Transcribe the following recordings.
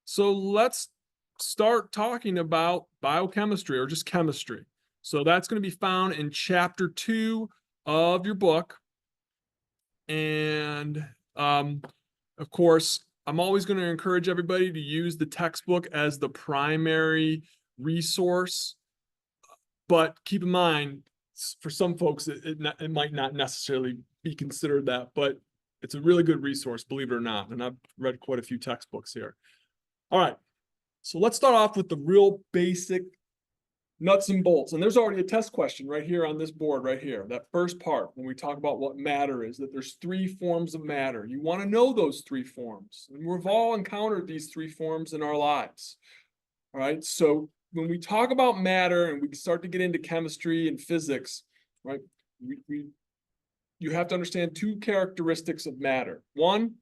So let's start talking about biochemistry or just chemistry. So that's going to be found in chapter 2 of your book. And of course, I'm always going to encourage everybody to use the textbook as the primary resource. But keep in mind, for some folks, it might not necessarily be considered that, but it's a really good resource, believe it or not. And I've read quite a few textbooks here. All right, so let's start off with the real basic nuts and bolts. And there's already a test question right here on this board right here. That first part, when we talk about what matter is, that there's 3 forms of matter. You want to know those 3 forms. And we've all encountered these 3 forms in our lives. All right, so when we talk about matter and we start to get into chemistry and physics, right, you have to understand 2 characteristics of matter. 1,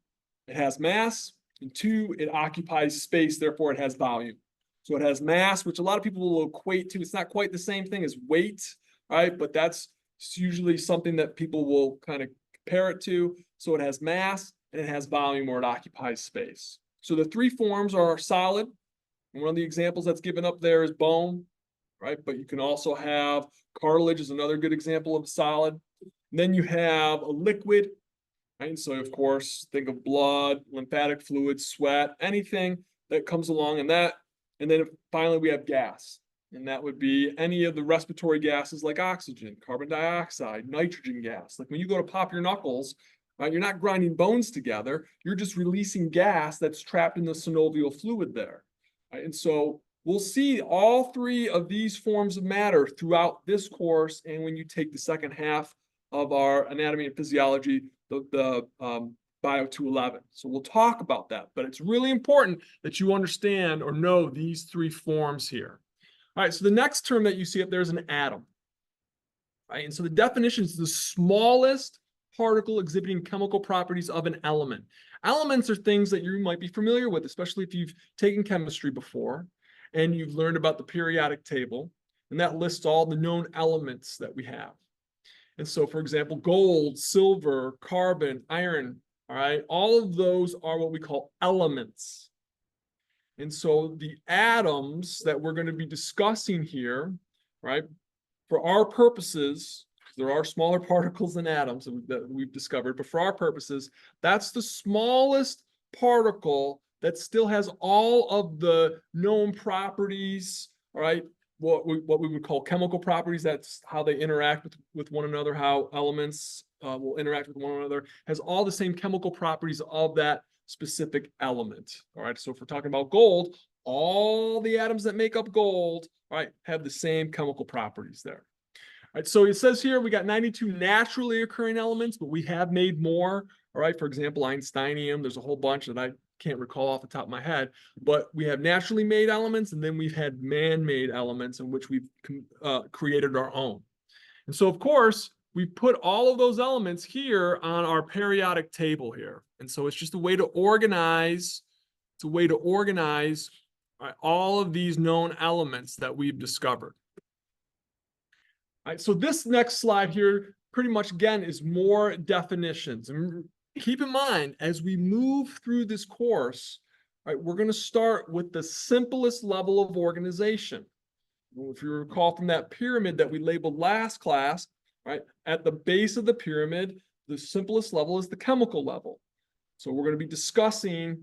it has mass, and 2, it occupies space, therefore it has volume. So it has mass, which a lot of people will equate to. It's not quite the same thing as weight, right? But that's usually something that people will kind of compare it to. So it has mass and it has volume, or it occupies space. So the 3 forms are solid. And one of the examples that's given up there is bone, right? But you can also have cartilage is another good example of solid. And then you have a liquid, right? And so of course, think of blood, lymphatic fluid, sweat, anything that comes along in that. And then finally we have gas, and that would be any of the respiratory gases like oxygen, carbon dioxide, nitrogen gas. Like when you go to pop your knuckles, you're not grinding bones together, you're just releasing gas that's trapped in the synovial fluid there. Right? And so we'll see all 3 of these forms of matter throughout this course, and when you take the second half of our anatomy and physiology, the Bio 211. So we'll talk about that, but it's really important that you understand or know these 3 forms here. All right, so the next term that you see up there is an atom. Right, and so the definition is the smallest particle exhibiting chemical properties of an element. Elements are things that you might be familiar with, especially if you've taken chemistry before and you've learned about the periodic table, and that lists all the known elements that we have. And so, for example, gold, silver, carbon, iron, all right, all of those are what we call elements. And so the atoms that we're going to be discussing here, right, for our purposes, there are smaller particles than atoms that we've discovered, but for our purposes, that's the smallest particle that still has all of the known properties, all right, what we would call chemical properties. That's how they interact with one another, how elements will interact with one another, has all the same chemical properties of that specific element. All right, so if we're talking about gold, all the atoms that make up gold, right, have the same chemical properties there. All right, so it says here we got 92 naturally occurring elements, but we have made more. All right, for example, Einsteinium, there's a whole bunch that I can't recall off the top of my head, but we have naturally made elements, and then we've had man-made elements in which we've created our own. And so, of course, we put all of those elements here on our periodic table here. And so it's just a way to organize, it's a way to organize all of these known elements that we've discovered. All right, so this next slide here pretty much, again, is more definitions. And keep in mind, as we move through this course, right, we're going to start with the simplest level of organization. If you recall from that pyramid that we labeled last class, right, at the base of the pyramid, the simplest level is the chemical level. So we're going to be discussing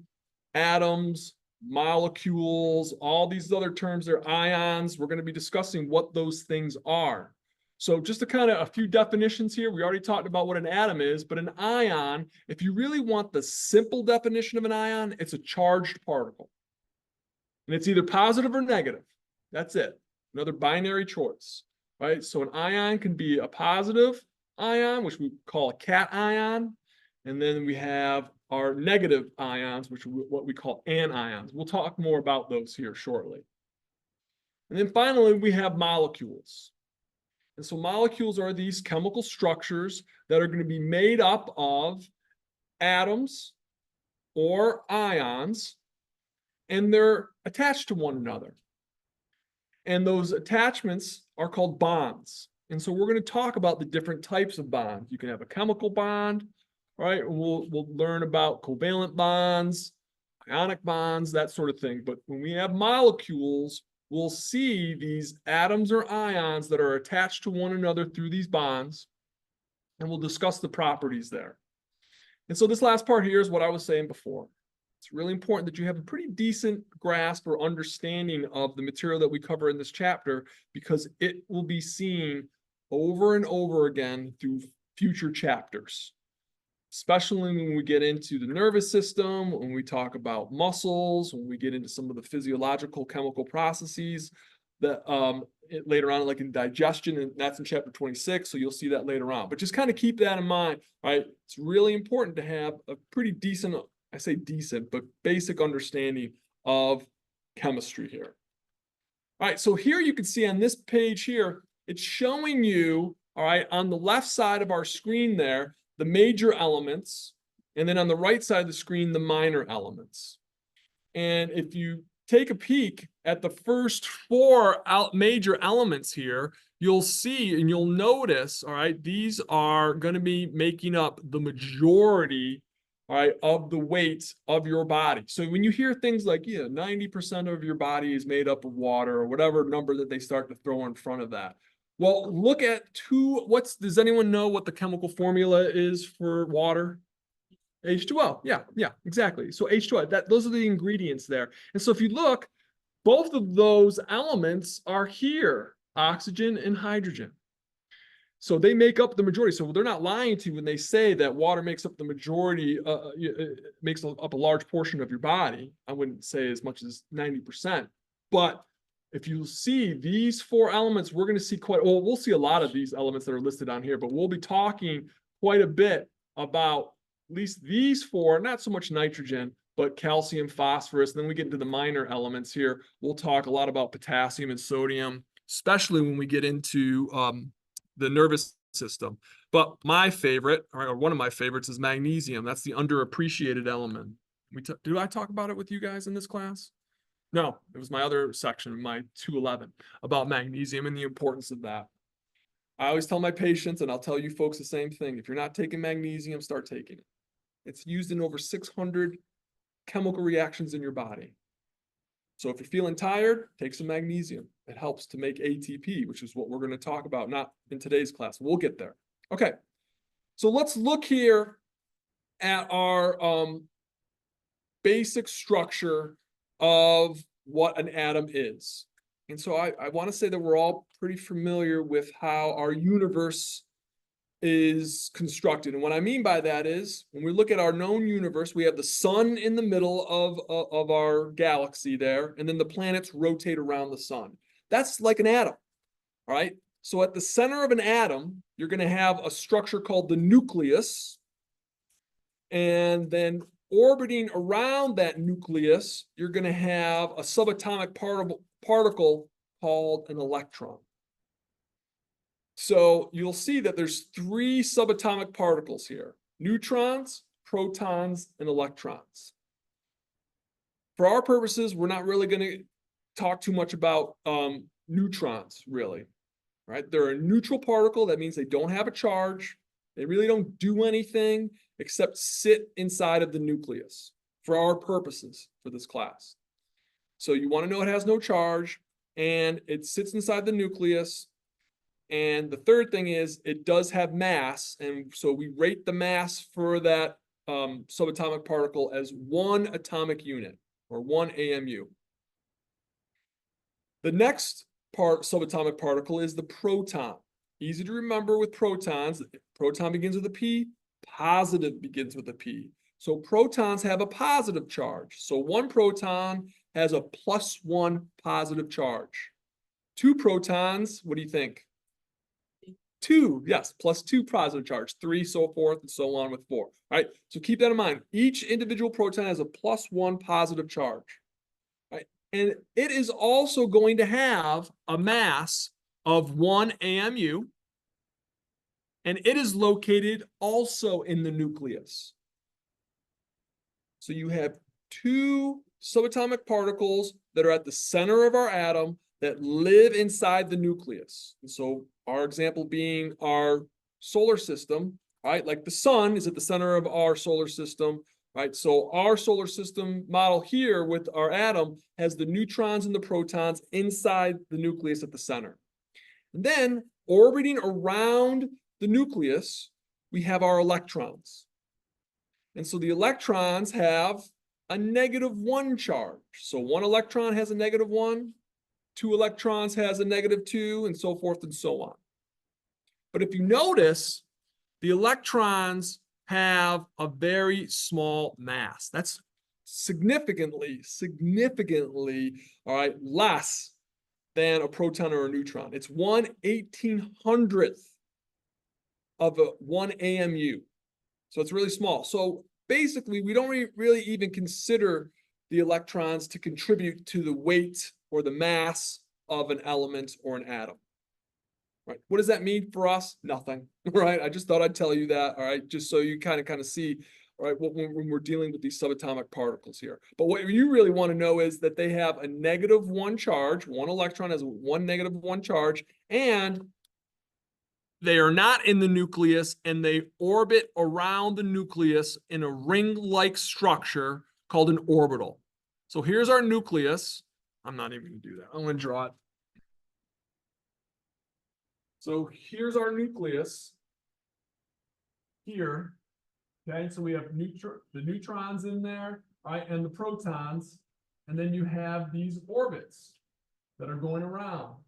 atoms, molecules, all these other terms, they're ions. We're going to be discussing what those things are. So just to kind of a few definitions here, we already talked about what an atom is, but an ion, if you really want the simple definition of an ion, it's a charged particle. And it's either positive or negative. That's it. Another binary choice, right? So an ion can be a positive ion, which we call a cation. And then we have our negative ions, which are what we call anions. We'll talk more about those here shortly. And then finally, we have molecules. And so molecules are these chemical structures that are going to be made up of atoms or ions, and they're attached to one another. And those attachments are called bonds. And so we're going to talk about the different types of bonds. You can have a chemical bond, right? We'll learn about covalent bonds, ionic bonds, that sort of thing. But when we have molecules, we'll see these atoms or ions that are attached to one another through these bonds, and we'll discuss the properties there. And so this last part here is what I was saying before. It's really important that you have a pretty decent grasp or understanding of the material that we cover in this chapter, because it will be seen over and over again through future chapters, especially when we get into the nervous system, when we talk about muscles, when we get into some of the physiological chemical processes that later on, like in digestion, and that's in chapter 26, so you'll see that later on. But just kind of keep that in mind, right? It's really important to have a pretty decent, I say decent, but basic understanding of chemistry here. All right, so here you can see on this page here, it's showing you, all right, on the left side of our screen there, the major elements, and then on the right side of the screen, the minor elements. And if you take a peek at the first four major elements here, you'll see and you'll notice, all right, these are going to be making up the majority, all right, of the weight of your body. So when you hear things like, yeah, 90% of your body is made up of water, or whatever number that they start to throw in front of that. Well, look at does anyone know what the chemical formula is for water? H2O. Yeah, exactly. So H2O, those are the ingredients there. And so if you look, both of those elements are here, oxygen and hydrogen. So they make up the majority. So they're not lying to you when they say that water makes up the majority, makes up a large portion of your body. I wouldn't say as much as 90%. But if you see these four elements, we're going to see we'll see a lot of these elements that are listed on here, but we'll be talking quite a bit about at least these four, not so much nitrogen, but calcium, phosphorus. Then we get into the minor elements here. We'll talk a lot about potassium and sodium, especially when we get into the nervous system. But my favorite, or one of my favorites, is magnesium. That's the underappreciated element. Did I talk about it with you guys in this class? No, it was my other section, my 211, about magnesium and the importance of that. I always tell my patients, and I'll tell you folks the same thing, if you're not taking magnesium, start taking it. It's used in over 600 chemical reactions in your body. So if you're feeling tired, take some magnesium. It helps to make ATP, which is what we're going to talk about, not in today's class. We'll get there. Okay, so let's look here at our basic structure of what an atom is. And so I want to say that we're all pretty familiar with how our universe is constructed. And what I mean by that is, when we look at our known universe, we have the sun in the middle of our galaxy there, and then the planets rotate around the sun. That's like an atom, all right? So at the center of an atom, you're going to have a structure called the nucleus, and then orbiting around that nucleus, you're going to have a subatomic particle called an electron. So you'll see that there's three subatomic particles here: neutrons, protons, and electrons. For our purposes, we're not really going to talk too much about neutrons, really. Right? They're a neutral particle. That means they don't have a charge. They really don't do anything except sit inside of the nucleus for our purposes for this class. So you want to know it has no charge, and it sits inside the nucleus. And the third thing is it does have mass, and so we rate the mass for that subatomic particle as 1 atomic unit, or 1 AMU. The next subatomic particle is the proton. Easy to remember with protons. Proton begins with a P, positive begins with a P. So protons have a positive charge. So 1 proton has a +1 positive charge. 2 protons, what do you think? 2, yes, +2 positive charge. 3, so forth, and so on with 4. All right, so keep that in mind. Each individual proton has a +1 positive charge. All right, and it is also going to have a mass of 1 AMU, and it is located also in the nucleus. So you have 2 subatomic particles that are at the center of our atom that live inside the nucleus. And so our example being our solar system, right? Like the sun is at the center of our solar system, right? So our solar system model here with our atom has the neutrons and the protons inside the nucleus at the center. And then orbiting around the nucleus, we have our electrons. And so the electrons have a -1 charge. So one electron has a -1, two electrons has a -2, and so forth and so on. But if you notice, the electrons have a very small mass. That's significantly, all right, less than a proton or a neutron. It's 1/1800th of a 1 AMU. So it's really small. So basically, we don't really even consider the electrons to contribute to the weight or the mass of an element or an atom. Right? What does that mean for us? Nothing. Right? I just thought I'd tell you that. All right, just so you kind of see. All right, when we're dealing with these subatomic particles here. But what you really want to know is that they have a -1 charge. One electron has one -1 charge, and they are not in the nucleus, and they orbit around the nucleus in a ring-like structure called an orbital. So here's our nucleus. I'm not even going to do that. I'm going to draw it. So here's our nucleus here. Okay, so we have the neutrons in there, right, and the protons, and then you have these orbits that are going around,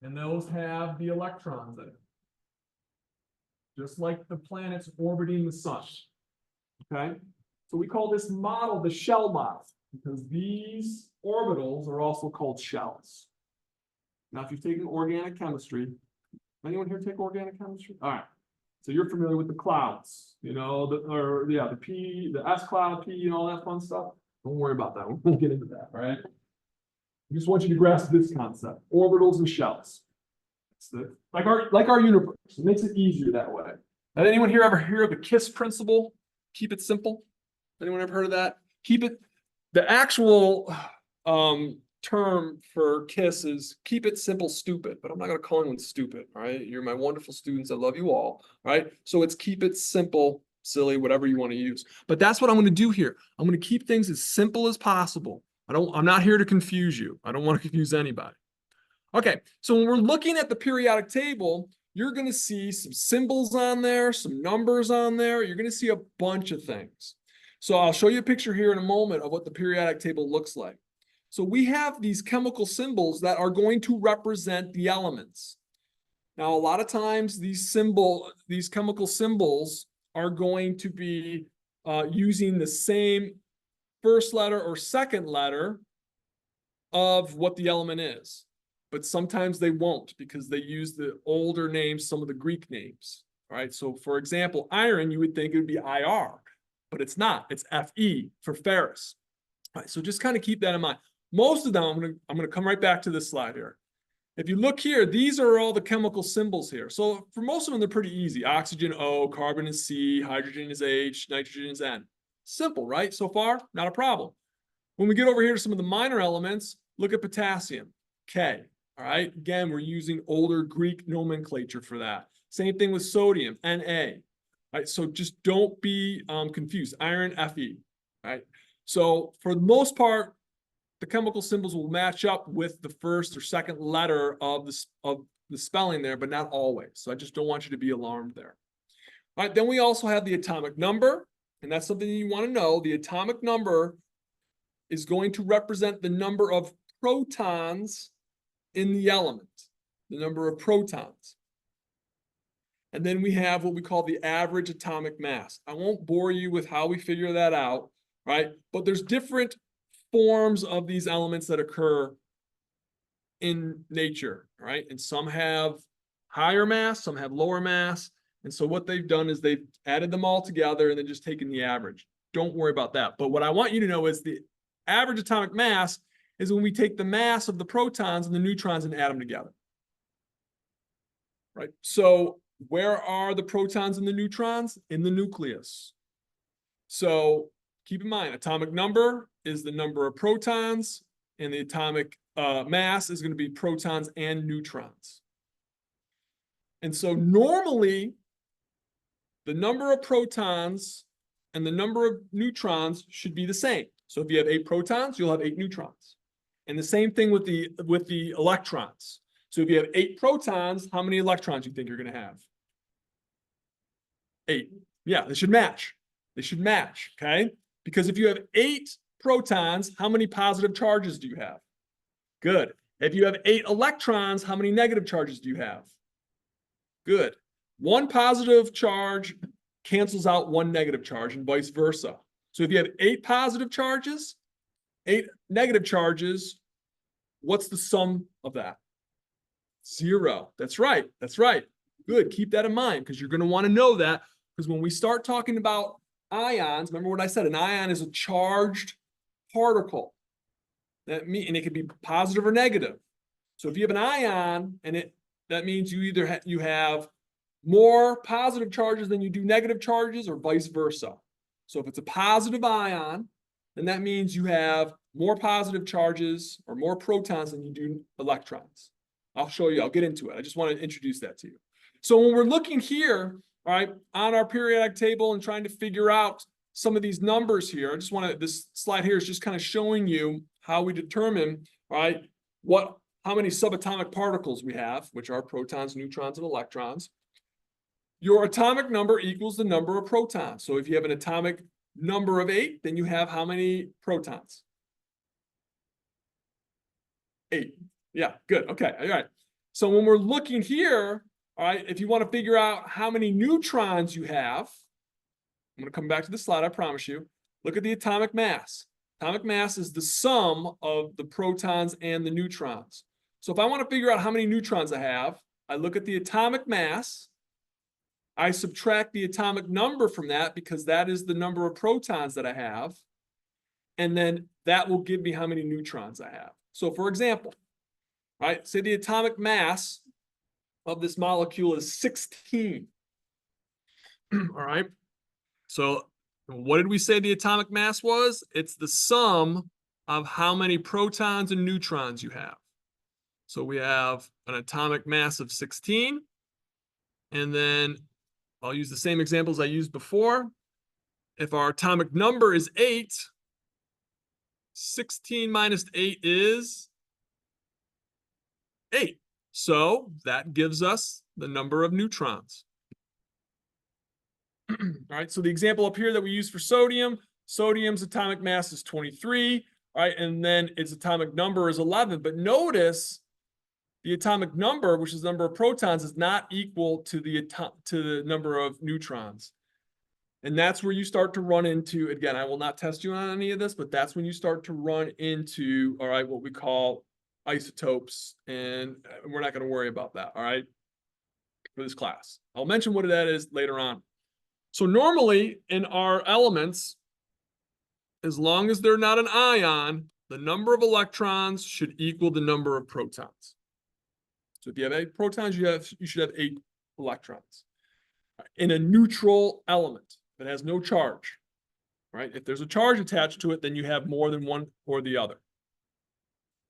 and those have the electrons in it, just like the planets orbiting the sun. Okay, so we call this model the shell model because these orbitals are also called shells. Now, if you've taken organic chemistry, anyone here take organic chemistry? All right. So you're familiar with the clouds, you know, the P, the S cloud, P, and all that fun stuff. Don't worry about that. We'll get into that, all right? I just want you to grasp this concept: orbitals and shells. Like our universe. It makes it easier that way. Has anyone here ever heard of the KISS principle? Keep it simple. Anyone ever heard of that? Keep it. The actual term for KISS is keep it simple, stupid, but I'm not going to call anyone stupid. All right. You're my wonderful students. I love you all. All right. So it's keep it simple, silly, whatever you want to use. But that's what I'm going to do here. I'm going to keep things as simple as possible. I'm not here to confuse you. I don't want to confuse anybody. Okay. So when we're looking at the periodic table, you're going to see some symbols on there, some numbers on there. You're going to see a bunch of things. So I'll show you a picture here in a moment of what the periodic table looks like. So we have these chemical symbols that are going to represent the elements. Now, a lot of times these chemical symbols are going to be using the same first letter or second letter of what the element is. But sometimes they won't because they use the older names, some of the Greek names. All right. So for example, iron, you would think it would be IR, but it's not. It's Fe for ferrous. All right. So just kind of keep that in mind. Most of them, I'm gonna come right back to this slide here. If you look here, these are all the chemical symbols here. So for most of them, they're pretty easy. Oxygen O, carbon is C, hydrogen is H, nitrogen is N. Simple, right? So far, not a problem. When we get over here to some of the minor elements, look at potassium, K. All right, again, we're using older Greek nomenclature for that. Same thing with sodium, Na. All right, so just don't be confused. Iron, Fe. All right, so for the most part, the chemical symbols will match up with the first or second letter of the spelling there, but not always. So I just don't want you to be alarmed there. All right, then we also have the atomic number, and that's something you want to know. The atomic number is going to represent the number of protons in the element, the number of protons. And then we have what we call the average atomic mass. I won't bore you with how we figure that out, right? But there's different forms of these elements that occur in nature, right? And some have higher mass, some have lower mass. And so what they've done is they've added them all together and then just taken the average. Don't worry about that. But what I want you to know is the average atomic mass is when we take the mass of the protons and the neutrons and add them together, right? So where are the protons and the neutrons? In the nucleus. So keep in mind, atomic number is the number of protons, and the atomic mass is going to be protons and neutrons. And so normally, the number of protons and the number of neutrons should be the same. So if you have 8 protons, you'll have 8 neutrons. And the same thing with the electrons. So if you have 8 protons, how many electrons do you think you're going to have? 8. Yeah, they should match. They should match, okay? Because if you have 8 protons, how many positive charges do you have? Good. If you have 8 electrons, how many negative charges do you have? Good. 1 positive charge cancels out 1 negative charge and vice versa. So if you have 8 positive charges, 8 negative charges, what's the sum of that? 0. That's right. That's right. Good. Keep that in mind because you're going to want to know that, because when we start talking about ions, remember what I said, an ion is a charged particle. And it can be positive or negative. So if you have an ion, and that means you either you have more positive charges than you do negative charges, or vice versa. So if it's a positive ion, then that means you have more positive charges or more protons than you do electrons. I'll show you. I'll get into it. I just want to introduce that to you. So when we're looking here, all right, on our periodic table and trying to figure out some of these numbers here, I just want to, this slide here is just kind of showing you how we determine, all right, how many subatomic particles we have, which are protons, neutrons, and electrons. Your atomic number equals the number of protons. So if you have an atomic number of 8, then you have how many protons? 8. Yeah, good. Okay, all right. So when we're looking here, all right, if you want to figure out how many neutrons you have, I'm going to come back to the slide, I promise you. Look at the atomic mass. Atomic mass is the sum of the protons and the neutrons. So if I want to figure out how many neutrons I have, I look at the atomic mass. I subtract the atomic number from that because that is the number of protons that I have. And then that will give me how many neutrons I have. So for example, right, say the atomic mass of this molecule is 16. All right. So what did we say the atomic mass was? It's the sum of how many protons and neutrons you have. So we have an atomic mass of 16. And then I'll use the same examples I used before. If our atomic number is 8, 16 minus 8 is 8. So that gives us the number of neutrons. All right, so the example up here that we use for sodium, sodium's atomic mass is 23, all right, and then its atomic number is 11. But notice the atomic number, which is the number of protons, is not equal to the number of neutrons. And that's where you start to run into, again, I will not test you on any of this, but that's when you start to run into, all right, what we call isotopes, and we're not going to worry about that, all right, for this class. I'll mention what that is later on. So normally in our elements, as long as they're not an ion, the number of electrons should equal the number of protons. So if you have 8 protons, you should have 8 electrons. In a neutral element that has no charge, right? If there's a charge attached to it, then you have more than one or the other.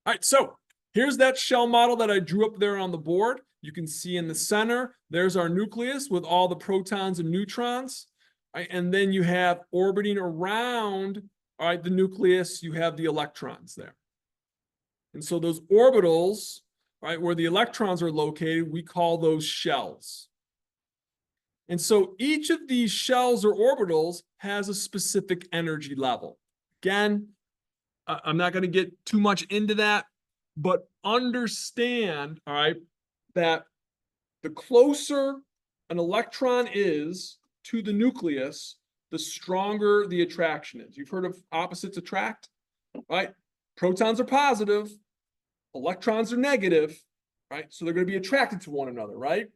All right, so here's that shell model that I drew up there on the board. You can see in the center, there's our nucleus with all the protons and neutrons. Right? And then you have orbiting around, all right, the nucleus, you have the electrons there. And so those orbitals, right, where the electrons are located, we call those shells. And so each of these shells or orbitals has a specific energy level. Again, I'm not going to get too much into that, but understand, all right, that the closer an electron is to the nucleus, the stronger the attraction is. You've heard of opposites attract, right? Protons are positive, electrons are negative, right? So they're going to be attracted to one another, right?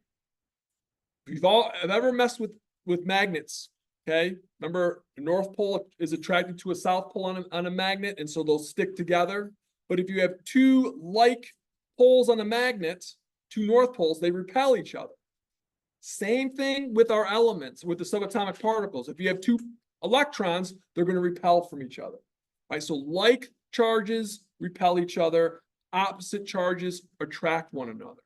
If you've ever messed with magnets, okay? Remember, the North Pole is attracted to a South Pole on a magnet, and so they'll stick together. But if you have 2 like poles on a magnet, 2 North Poles, they repel each other. Same thing with our elements, with the subatomic particles. If you have 2 electrons, they're going to repel from each other. Right? So like charges repel each other, opposite charges attract one another.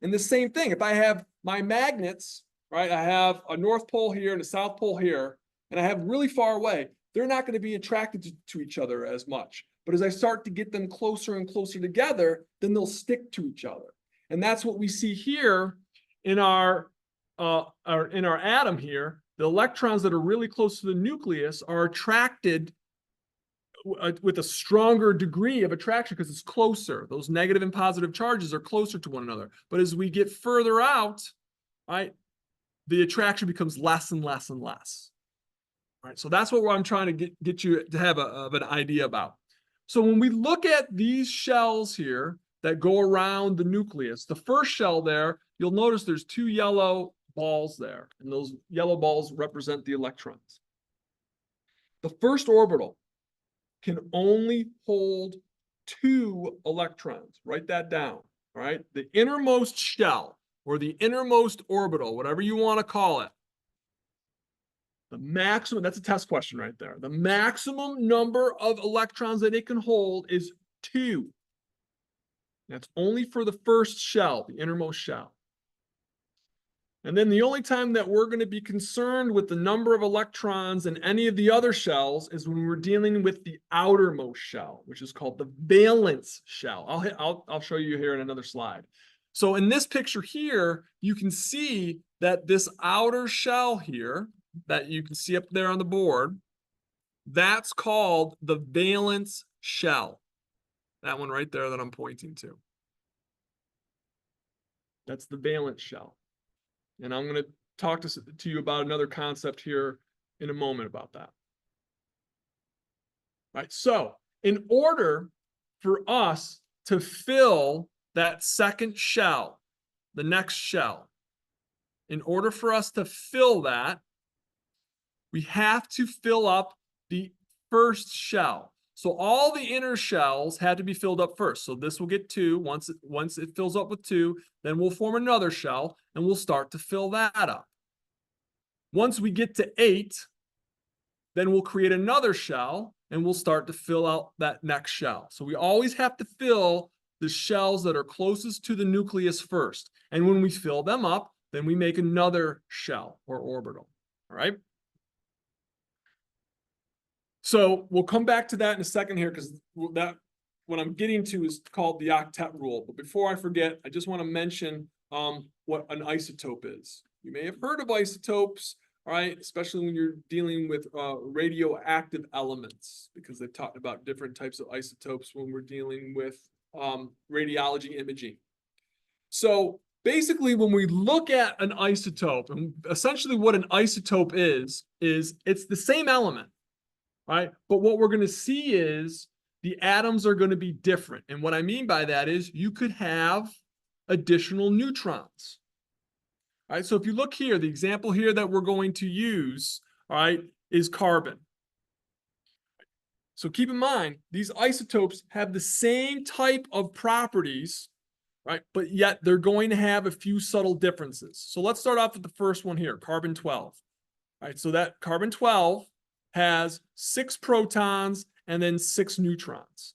And the same thing, if I have my magnets, right? I have a North Pole here and a South Pole here. and I have really far away, they're not going to be attracted to each other as much. But as I start to get them closer and closer together, then they'll stick to each other. And that's what we see here in our atom here. The electrons that are really close to the nucleus are attracted with a stronger degree of attraction because it's closer. Those negative and positive charges are closer to one another. But as we get further out, right, the attraction becomes less and less and less. All right, so that's what I'm trying to get you to have an idea about. So when we look at these shells here that go around the nucleus, the first shell there, you'll notice there's two yellow balls there, and those yellow balls represent the electrons. The first orbital can only hold 2 electrons. Write that down, all right? The innermost shell or the innermost orbital, whatever you want to call it, the maximum, that's a test question right there. The maximum number of electrons that it can hold is 2. That's only for the first shell, the innermost shell. And then the only time that we're going to be concerned with the number of electrons in any of the other shells is when we're dealing with the outermost shell, which is called the valence shell. I'll show you here in another slide. So in this picture here, you can see that this outer shell here that you can see up there on the board, that's called the valence shell. That one right there that I'm pointing to. That's the valence shell. And I'm going to talk to you about another concept here in a moment about that. All right, so in order for us to fill that second shell, the next shell, in order for us to fill that, we have to fill up the first shell. So all the inner shells had to be filled up first. So this will get 2. Once it fills up with 2, then we'll form another shell and we'll start to fill that up. Once we get to 8, then we'll create another shell and we'll start to fill out that next shell. So we always have to fill the shells that are closest to the nucleus first. And when we fill them up, then we make another shell or orbital. All right? So we'll come back to that in a second here because that what I'm getting to is called the octet rule. But before I forget, I just want to mention what an isotope is. You may have heard of isotopes, all right, especially when you're dealing with radioactive elements, because they've talked about different types of isotopes when we're dealing with radiology imaging. So basically, when we look at an isotope, and essentially what an isotope is it's the same element. Right? But what we're going to see is the atoms are going to be different. And what I mean by that is you could have additional neutrons. All right? So if you look here, the example here that we're going to use, all right, is carbon. So keep in mind, these isotopes have the same type of properties, right? But yet they're going to have a few subtle differences. So let's start off with the first one here, carbon-12. All right, so that carbon-12 has 6 protons and then 6 neutrons.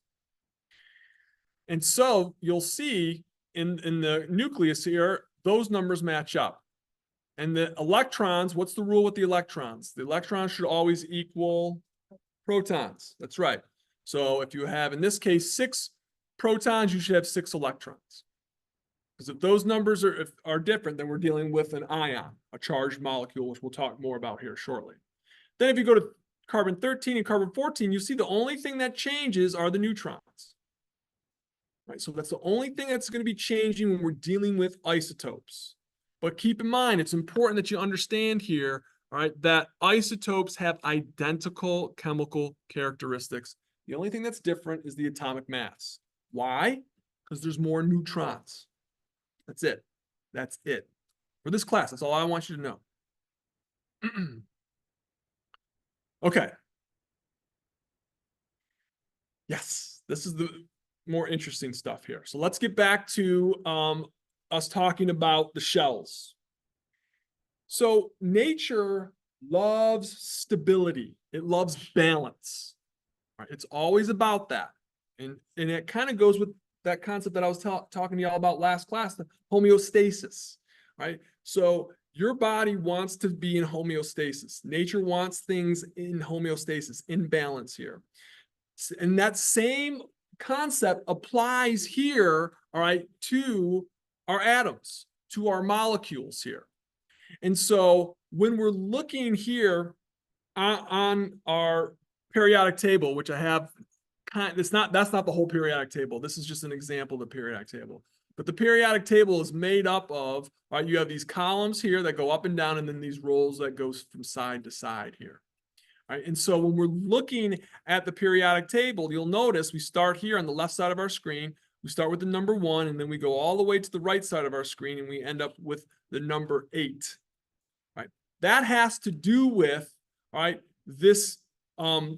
And so you'll see in the nucleus here, those numbers match up. And the electrons, what's the rule with the electrons? The electrons should always equal protons. That's right. So if you have, in this case, 6 protons, you should have 6 electrons. Because if those numbers are different, then we're dealing with an ion, a charged molecule, which we'll talk more about here shortly. Then if you go to carbon-13 and carbon-14, you see the only thing that changes are the neutrons. Right, so that's the only thing that's going to be changing when we're dealing with isotopes. But keep in mind, it's important that you understand here, all right, that isotopes have identical chemical characteristics. The only thing that's different is the atomic mass. Why? Because there's more neutrons. That's it. That's it. For this class, that's all I want you to know. Okay. Yes, this is the more interesting stuff here. So let's get back to us talking about the shells. So nature loves stability. It loves balance. Right? It's always about that. And it kind of goes with that concept that I was talking to y'all about last class, the homeostasis. Right? So your body wants to be in homeostasis. Nature wants things in homeostasis, in balance here. And that same concept applies here, all right, to our atoms, to our molecules here. And so when we're looking here on our periodic table, which I have that's not the whole periodic table. This is just an example of the periodic table. But the periodic table is made up of, right, you have these columns here that go up and down, and then these rows that goes from side to side here. Right? And so when we're looking at the periodic table, you'll notice we start here on the left side of our screen. We start with the number 1, and then we go all the way to the right side of our screen, and we end up with the number 8. Right? That has to do with, right, this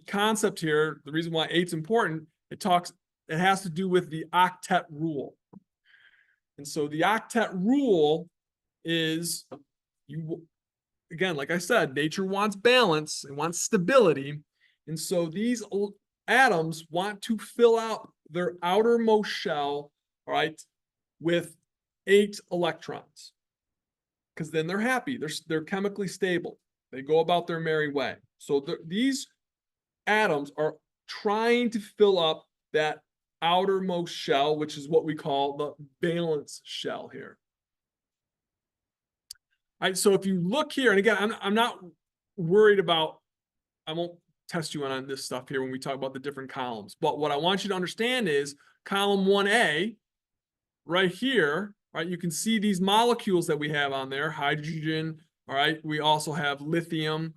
concept here. The reason why 8's important, it has to do with the octet rule. And so the octet rule is, again, like I said, nature wants balance, it wants stability. And so these atoms want to fill out their outermost shell, all right, with 8 electrons. Because then they're happy, they're chemically stable. They go about their merry way. So these atoms are trying to fill up that outermost shell, which is what we call the valence shell here. All right, so if you look here, and again, I'm not worried about, I won't test you on this stuff here when we talk about the different columns, but what I want you to understand is column 1A, right here, right, you can see these molecules that we have on there, hydrogen, all right, we also have lithium,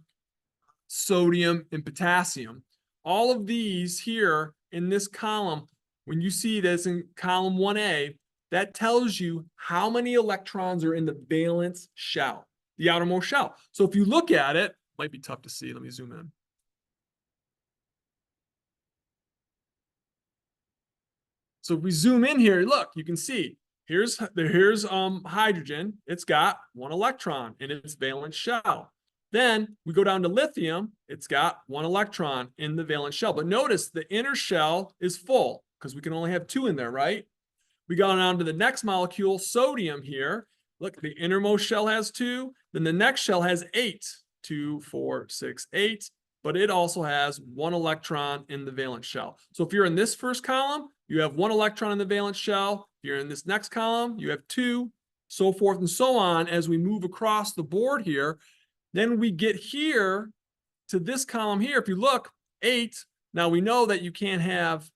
sodium, and potassium. All of these here in this column, when you see this in column 1A, that tells you how many electrons are in the valence shell, the outermost shell. So if you look at it, might be tough to see. Let me zoom in. So if we zoom in here, look, you can see here's hydrogen. It's got 1 electron in its valence shell. Then we go down to lithium. It's got 1 electron in the valence shell. But notice the inner shell is full because we can only have 2 in there, right? We go down to the next molecule, sodium here. Look, the innermost shell has 2. Then the next shell has 8. 2, 4, 6, 8. But it also has 1 electron in the valence shell. So if you're in this first column, you have 1 electron in the valence shell. If you're in this next column, you have 2, so forth and so on as we move across the board here. Then we get here to this column here. If you look, 8. Now we know that you can't have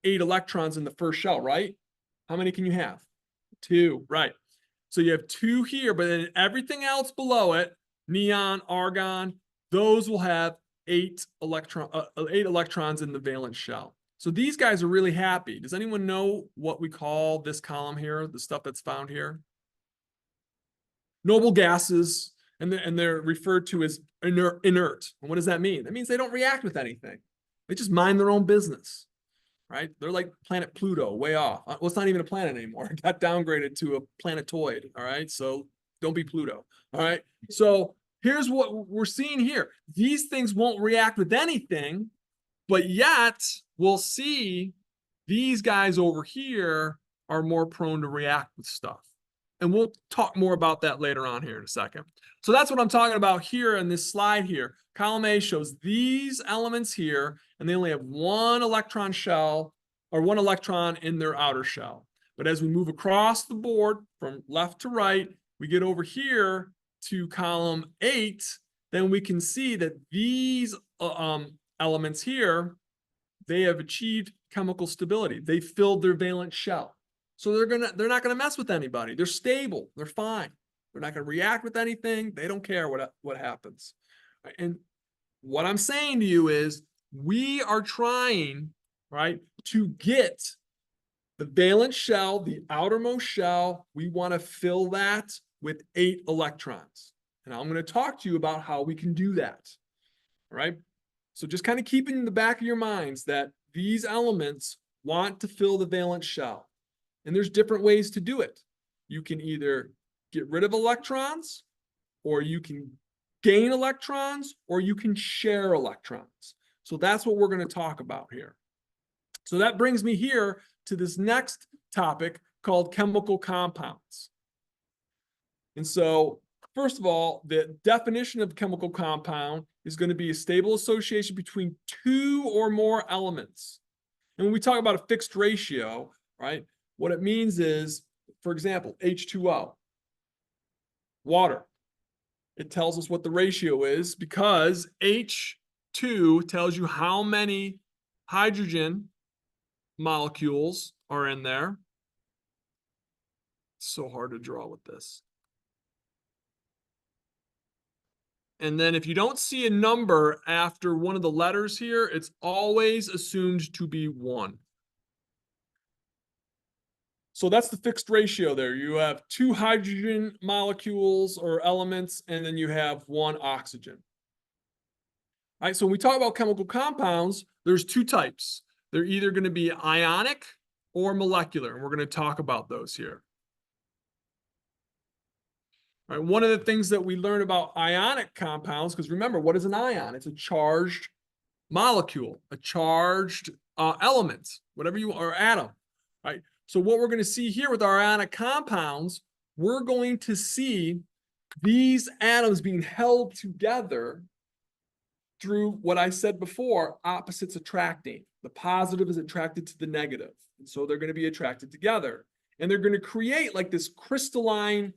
8 electrons in the first shell, right? How many can you have? 2, right. So you have 2 here, but then everything else below it, neon, argon, those will have 8 electrons in the valence shell. So these guys are really happy. Does anyone know what we call this column here, the stuff that's found here? Noble gases, and they're referred to as inert. And what does that mean? That means they don't react with anything. They just mind their own business, right? They're like planet Pluto, way off. Well, it's not even a planet anymore. It got downgraded to a planetoid, all right? So don't be Pluto, all right? So here's what we're seeing here. These things won't react with anything, but yet we'll see these guys over here are more prone to react with stuff. And we'll talk more about that later on here in a second. So that's what I'm talking about here in this slide here. Column A shows these elements here, and they only have 1 electron shell, or 1 electron in their outer shell. But as we move across the board from left to right, we get over here to column 8, then we can see that these elements here, they have achieved chemical stability. They filled their valence shell. So they're not gonna mess with anybody. They're stable. They're fine. They're not gonna react with anything. They don't care what happens. And what I'm saying to you is we are trying, right, to get the valence shell, the outermost shell. We want to fill that with 8 electrons. And I'm going to talk to you about how we can do that. All right. So just kind of keep in the back of your minds that these elements want to fill the valence shell. And there's different ways to do it. You can either get rid of electrons, or you can gain electrons, or you can share electrons. So that's what we're going to talk about here. So that brings me here to this next topic called chemical compounds. And so first of all, the definition of chemical compound is going to be a stable association between two or more elements. And when we talk about a fixed ratio, right, what it means is, for example, H2O, water. It tells us what the ratio is because H2 tells you how many hydrogen molecules are in there. It's so hard to draw with this. And then if you don't see a number after one of the letters here, it's always assumed to be 1. So that's the fixed ratio there. You have 2 hydrogen molecules or elements, and then you have 1 oxygen. All right, so when we talk about chemical compounds, there's 2 types. They're either going to be ionic or molecular, and we're going to talk about those here. All right, one of the things that we learn about ionic compounds, because remember, what is an ion? It's a charged molecule, a charged element, whatever you or atom, right? So what we're going to see here with our ionic compounds, we're going to see these atoms being held together through what I said before, opposites attracting. The positive is attracted to the negative, and so they're going to be attracted together, and they're going to create like this crystalline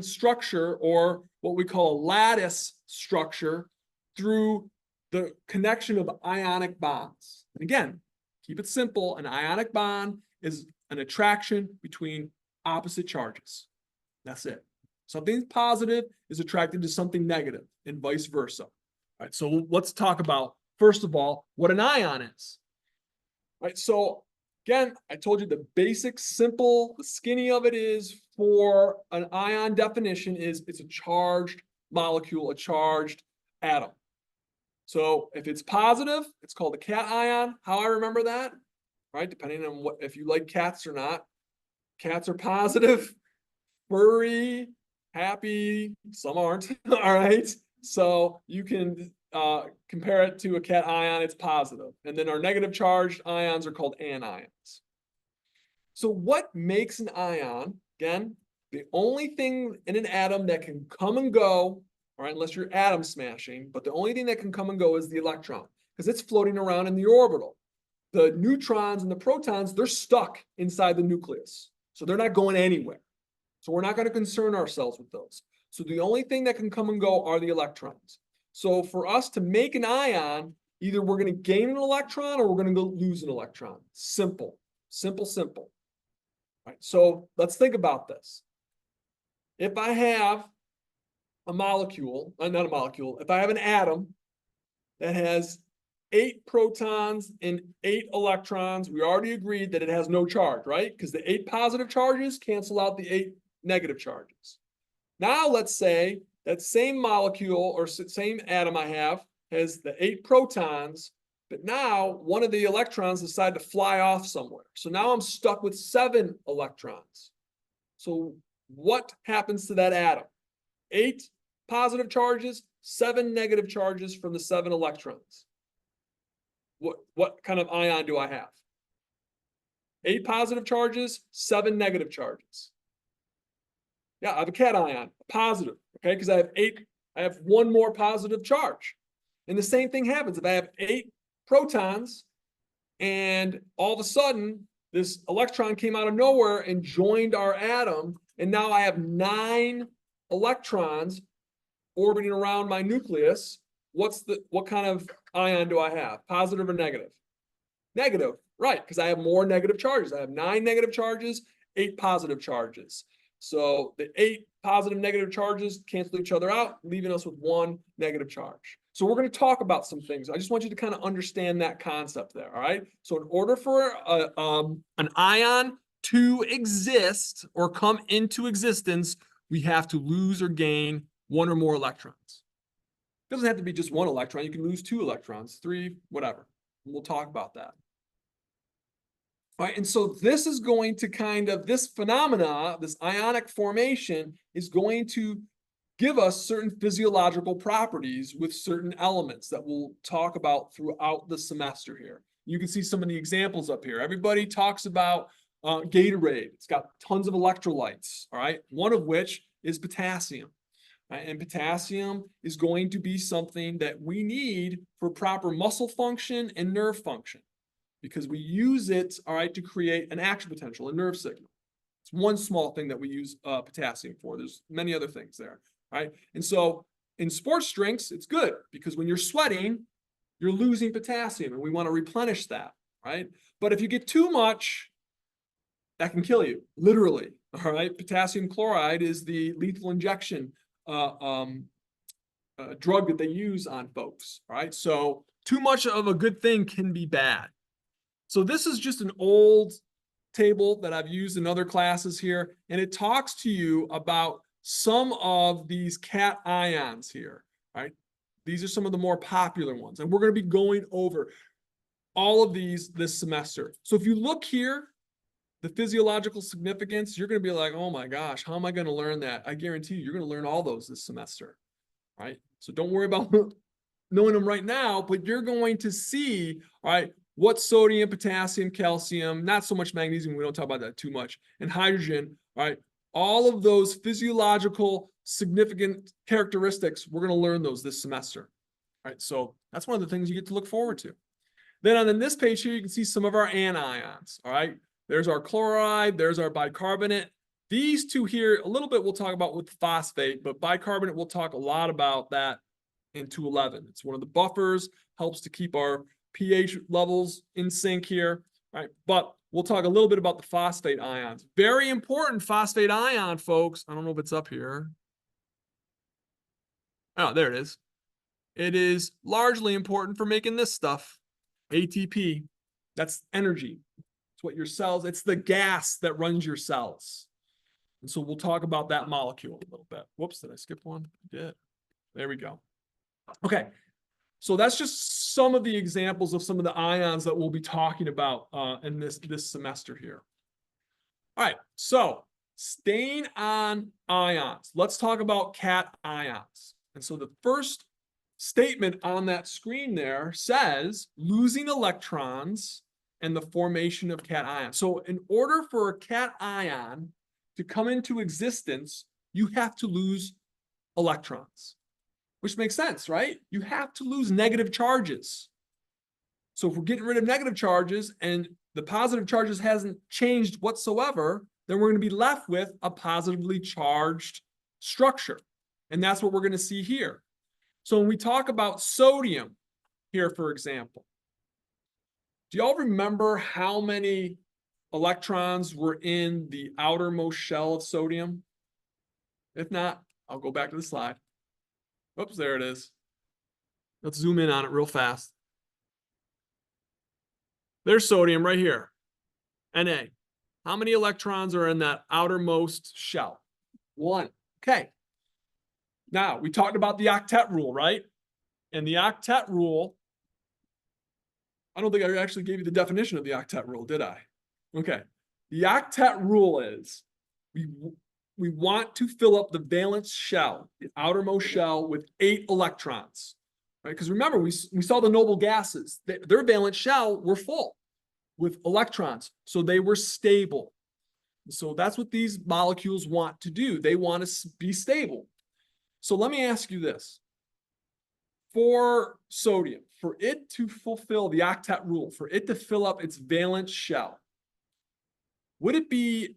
structure, or what we call a lattice structure, through the connection of ionic bonds. And again, keep it simple. An ionic bond is an attraction between opposite charges. That's it. Something positive is attracted to something negative, and vice versa. All right, so let's talk about, first of all, what an ion is. All right, so again, I told you the basic, simple, the skinny of it is, for an ion definition, is it's a charged molecule, a charged atom. So if it's positive, it's called a cation. How I remember that, right? Depending on what, if you like cats or not. Cats are positive, furry, happy, some aren't. All right. So you can compare it to a cation, it's positive. And then our negative charged ions are called anions. So what makes an ion? Again, the only thing in an atom that can come and go, all right, unless you're atom smashing, but the only thing that can come and go is the electron, because it's floating around in the orbital. The neutrons and the protons, they're stuck inside the nucleus. So they're not going anywhere. So we're not going to concern ourselves with those. So the only thing that can come and go are the electrons. So for us to make an ion, either we're going to gain an electron or we're going to lose an electron. Simple, simple, simple. All right, so let's think about this. If I have a molecule, not a molecule, if I have an atom that has 8 protons and 8 electrons, we already agreed that it has no charge, right? Because the 8 positive charges cancel out the 8 negative charges. Now let's say that same molecule or same atom I have has the 8 protons, but now one of the electrons decided to fly off somewhere. So now I'm stuck with 7 electrons. So what happens to that atom? 8 positive charges, 7 negative charges from the 7 electrons. What kind of ion do I have? 8 positive charges, 7 negative charges. Yeah, I have a cation, positive, okay? Because I have 1 more positive charge. And the same thing happens if I have 8 protons and all of a sudden this electron came out of nowhere and joined our atom, and now I have 9 electrons orbiting around my nucleus. What kind of ion do I have? Positive or negative? Negative, right, because I have more negative charges. I have 9 negative charges, 8 positive charges. So the 8 positive negative charges cancel each other out, leaving us with 1 negative charge. So we're going to talk about some things. I just want you to kind of understand that concept there, all right? So in order for an ion to exist or come into existence, we have to lose or gain 1 or more electrons. It doesn't have to be just 1 electron. You can lose 2 electrons, 3, whatever. And we'll talk about that. All right, and so this is going to this phenomena, this ionic formation, is going to give us certain physiological properties with certain elements that we'll talk about throughout the semester here. You can see some of the examples up here. Everybody talks about Gatorade, it's got tons of electrolytes, all right? One of which is potassium, right? And potassium is going to be something that we need for proper muscle function and nerve function because we use it, all right, to create an action potential, a nerve signal. It's one small thing that we use potassium for. There's many other things there, right? And so in sports drinks, it's good because when you're sweating, you're losing potassium and we want to replenish that, right? But if you get too much, that can kill you, literally, all right? Potassium chloride is the lethal injection drug that they use on folks, all right? So too much of a good thing can be bad. So this is just an old table that I've used in other classes here, and it talks to you about some of these cations here, right? These are some of the more popular ones, and we're going to be going over all of these this semester. So if you look here, the physiological significance, you're going to be like, oh my gosh, how am I going to learn that? I guarantee you, you're going to learn all those this semester, right? So don't worry about knowing them right now, but you're going to see, all right, what sodium, potassium, calcium, not so much magnesium, we don't talk about that too much, and hydrogen, all right, all of those physiological significant characteristics, we're going to learn those this semester, all right? So that's one of the things you get to look forward to. Then on this page here, you can see some of our anions, all right? There's our chloride, there's our bicarbonate. These two here, a little bit we'll talk about with phosphate, but bicarbonate, we'll talk a lot about that in 211. It's one of the buffers, helps to keep our pH levels in sync here, right? But we'll talk a little bit about the phosphate ions. Very important phosphate ion, folks. I don't know if it's up here. Oh, there it is. It is largely important for making this stuff, ATP. That's energy. It's what your cells, it's the gas that runs your cells. And so we'll talk about that molecule a little bit. Whoops, did I skip one? I did. There we go. Okay. So that's just some of the examples of some of the ions that we'll be talking about in this semester here. All right, so staying on ions, let's talk about cations. And so the first statement on that screen there says losing electrons and the formation of cations. So in order for a cation to come into existence, you have to lose electrons. Which makes sense, right? You have to lose negative charges. So if we're getting rid of negative charges and the positive charges hasn't changed whatsoever, then we're going to be left with a positively charged structure. And that's what we're going to see here. So when we talk about sodium here, for example, do y'all remember how many electrons were in the outermost shell of sodium? If not, I'll go back to the slide. Oops, there it is. Let's zoom in on it real fast. There's sodium right here, Na. How many electrons are in that outermost shell? 1. Okay. Now, we talked about the octet rule, right? And the octet rule, I don't think I actually gave you the definition of the octet rule, did I? Okay. The octet rule is we want to fill up the valence shell, the outermost shell, with 8 electrons, right? Because remember, we saw the noble gases. Their valence shell were full with electrons, so they were stable. So that's what these molecules want to do. They want to be stable. So let me ask you this. For sodium, for it to fulfill the octet rule, for it to fill up its valence shell, would it be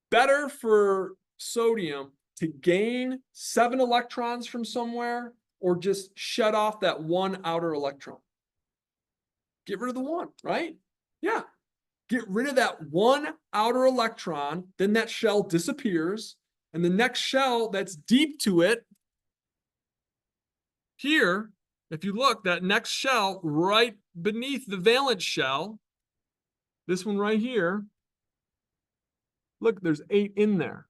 better for sodium to gain 7 electrons from somewhere or just shut off that 1 outer electron? Get rid of the 1, right? Yeah. Get rid of that 1 outer electron, then that shell disappears, and the next shell that's deep to it, here, if you look, that next shell right beneath the valence shell, this one right here, look, there's 8 in there.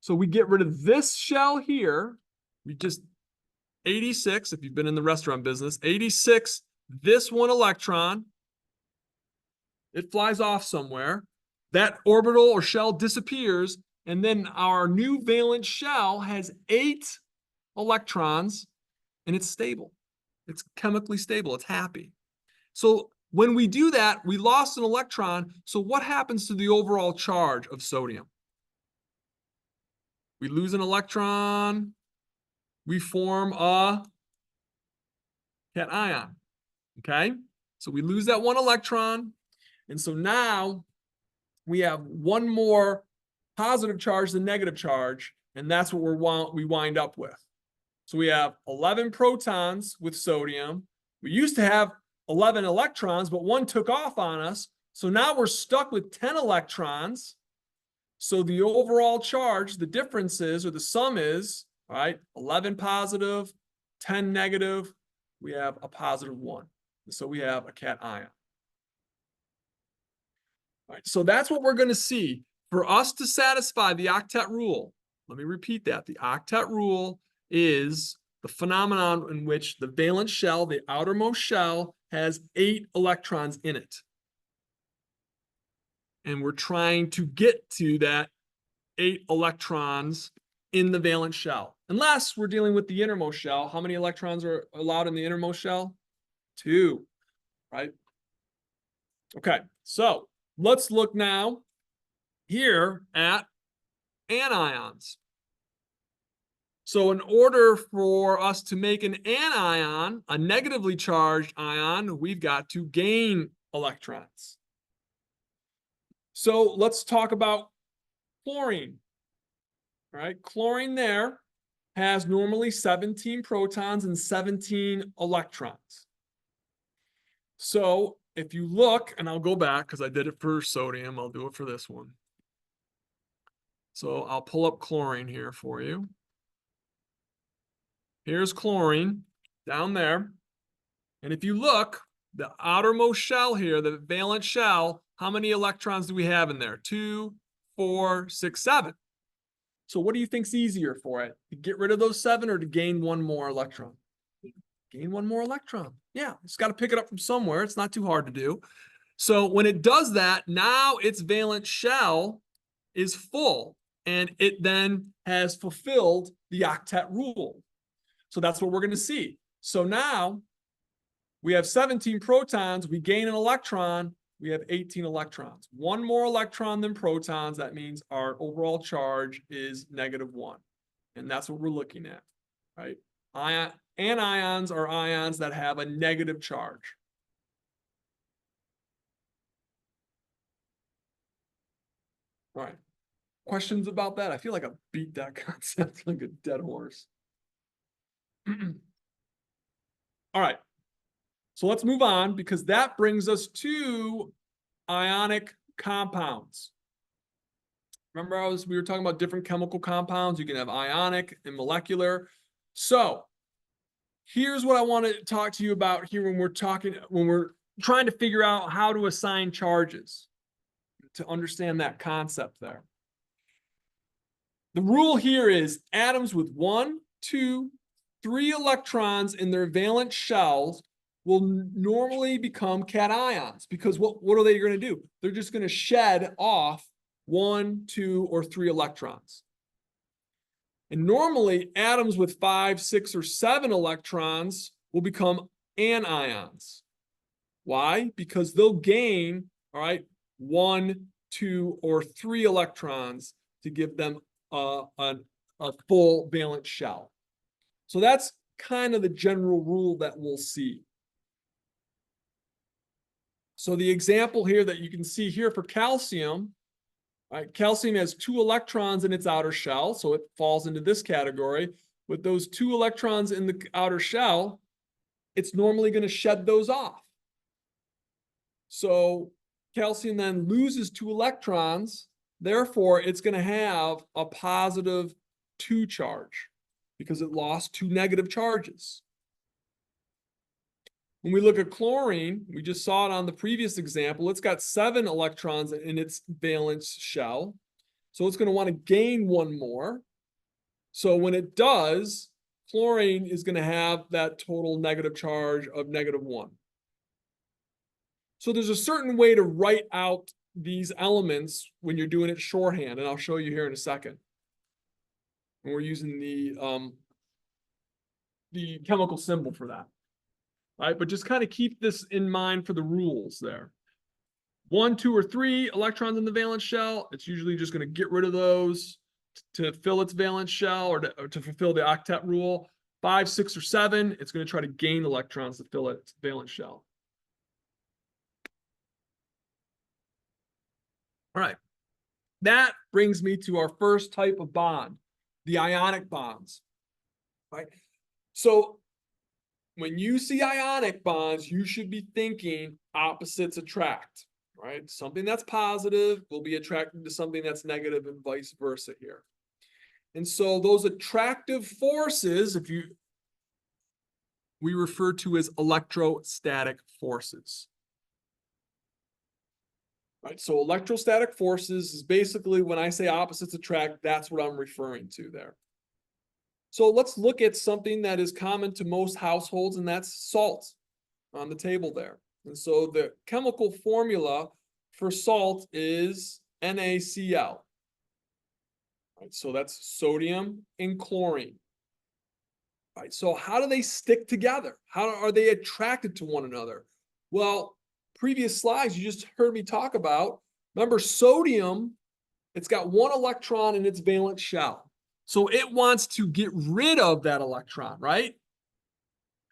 So we get rid of this shell here. We just 86, if you've been in the restaurant business, 86, this 1 electron, it flies off somewhere. That orbital or shell disappears, and then our new valence shell has 8 electrons, and it's stable. It's chemically stable. It's happy. So when we do that, we lost an electron. So what happens to the overall charge of sodium? We lose an electron. We form a cation. Okay? So we lose that one electron. And so now we have one more positive charge than negative charge. And that's what we wind up with. So we have 11 protons with sodium. We used to have 11 electrons, but one took off on us. So now we're stuck with 10 electrons. So the overall charge, the difference is, or the sum is, all right, 11 positive, 10 negative, we have a positive 1. So we have a cation. All right, so that's what we're going to see. For us to satisfy the octet rule, let me repeat that. The octet rule is the phenomenon in which the valence shell, the outermost shell, has 8 electrons in it. And we're trying to get to that 8 electrons in the valence shell. Unless we're dealing with the innermost shell. How many electrons are allowed in the innermost shell? 2, right? Okay, so let's look now here at anions. So in order for us to make an anion, a negatively charged ion, we've got to gain electrons. So let's talk about chlorine. All right, chlorine there has normally 17 protons and 17 electrons. So if you look, and I'll go back because I did it for sodium, I'll do it for this one. So I'll pull up chlorine here for you. Here's chlorine down there. And if you look, the outermost shell here, the valence shell, how many electrons do we have in there? 2, 4, 6, 7. So what do you think's easier for it? To get rid of those 7 or to gain one more electron? Gain one more electron. Yeah, it's got to pick it up from somewhere. It's not too hard to do. So when it does that, now its valence shell is full, and it then has fulfilled the octet rule. So that's what we're going to see. So now we have 17 protons. We gain an electron. We have 18 electrons. One more electron than protons. That means our overall charge is -1. And that's what we're looking at, right? Anions are ions that have a negative charge. All right. Questions about that? I feel like I beat that concept like a dead horse. All right. So let's move on because that brings us to ionic compounds. Remember we were talking about different chemical compounds. You can have ionic and molecular. So here's what I want to talk to you about here when we're trying to figure out how to assign charges, to understand that concept there. The rule here is atoms with 1, 2, 3 electrons in their valence shells will normally become cations because what are they going to do? They're just going to shed off 1, 2, or 3 electrons. And normally atoms with 5, 6, or 7 electrons will become anions. Why? Because they'll gain, all right, 1, 2, or 3 electrons to give them a full valence shell. So that's kind of the general rule that we'll see. So the example here that you can see here for calcium, right, calcium has 2 electrons in its outer shell, so it falls into this category. With those 2 electrons in the outer shell, it's normally going to shed those off. So calcium then loses 2 electrons, therefore it's going to have a positive 2 charge because it lost 2 negative charges. When we look at chlorine, we just saw it on the previous example, it's got 7 electrons in its valence shell. So it's going to want to gain 1 more. So when it does, chlorine is going to have that total negative charge of -1. So there's a certain way to write out these elements when you're doing it shorthand, and I'll show you here in a second. And we're using the chemical symbol for that. right? But just kind of keep this in mind for the rules there. 1, 2, or 3 electrons in the valence shell, it's usually just going to get rid of those to fill its valence shell or to fulfill the octet rule. 5, 6, or 7, it's going to try to gain electrons to fill its valence shell. All right. That brings me to our first type of bond, the ionic bonds, right? So when you see ionic bonds, you should be thinking opposites attract, right? Something that's positive will be attracted to something that's negative and vice versa here. And so those attractive forces, we refer to as electrostatic forces. Right, so electrostatic forces is basically when I say opposites attract, that's what I'm referring to there. So let's look at something that is common to most households, and that's salt on the table there. And so the chemical formula for salt is NaCl. Right, so that's sodium and chlorine. Right, so how do they stick together? How are they attracted to one another? Well, previous slides, you just heard me talk about, remember sodium, it's got 1 electron in its valence shell. So it wants to get rid of that electron, right?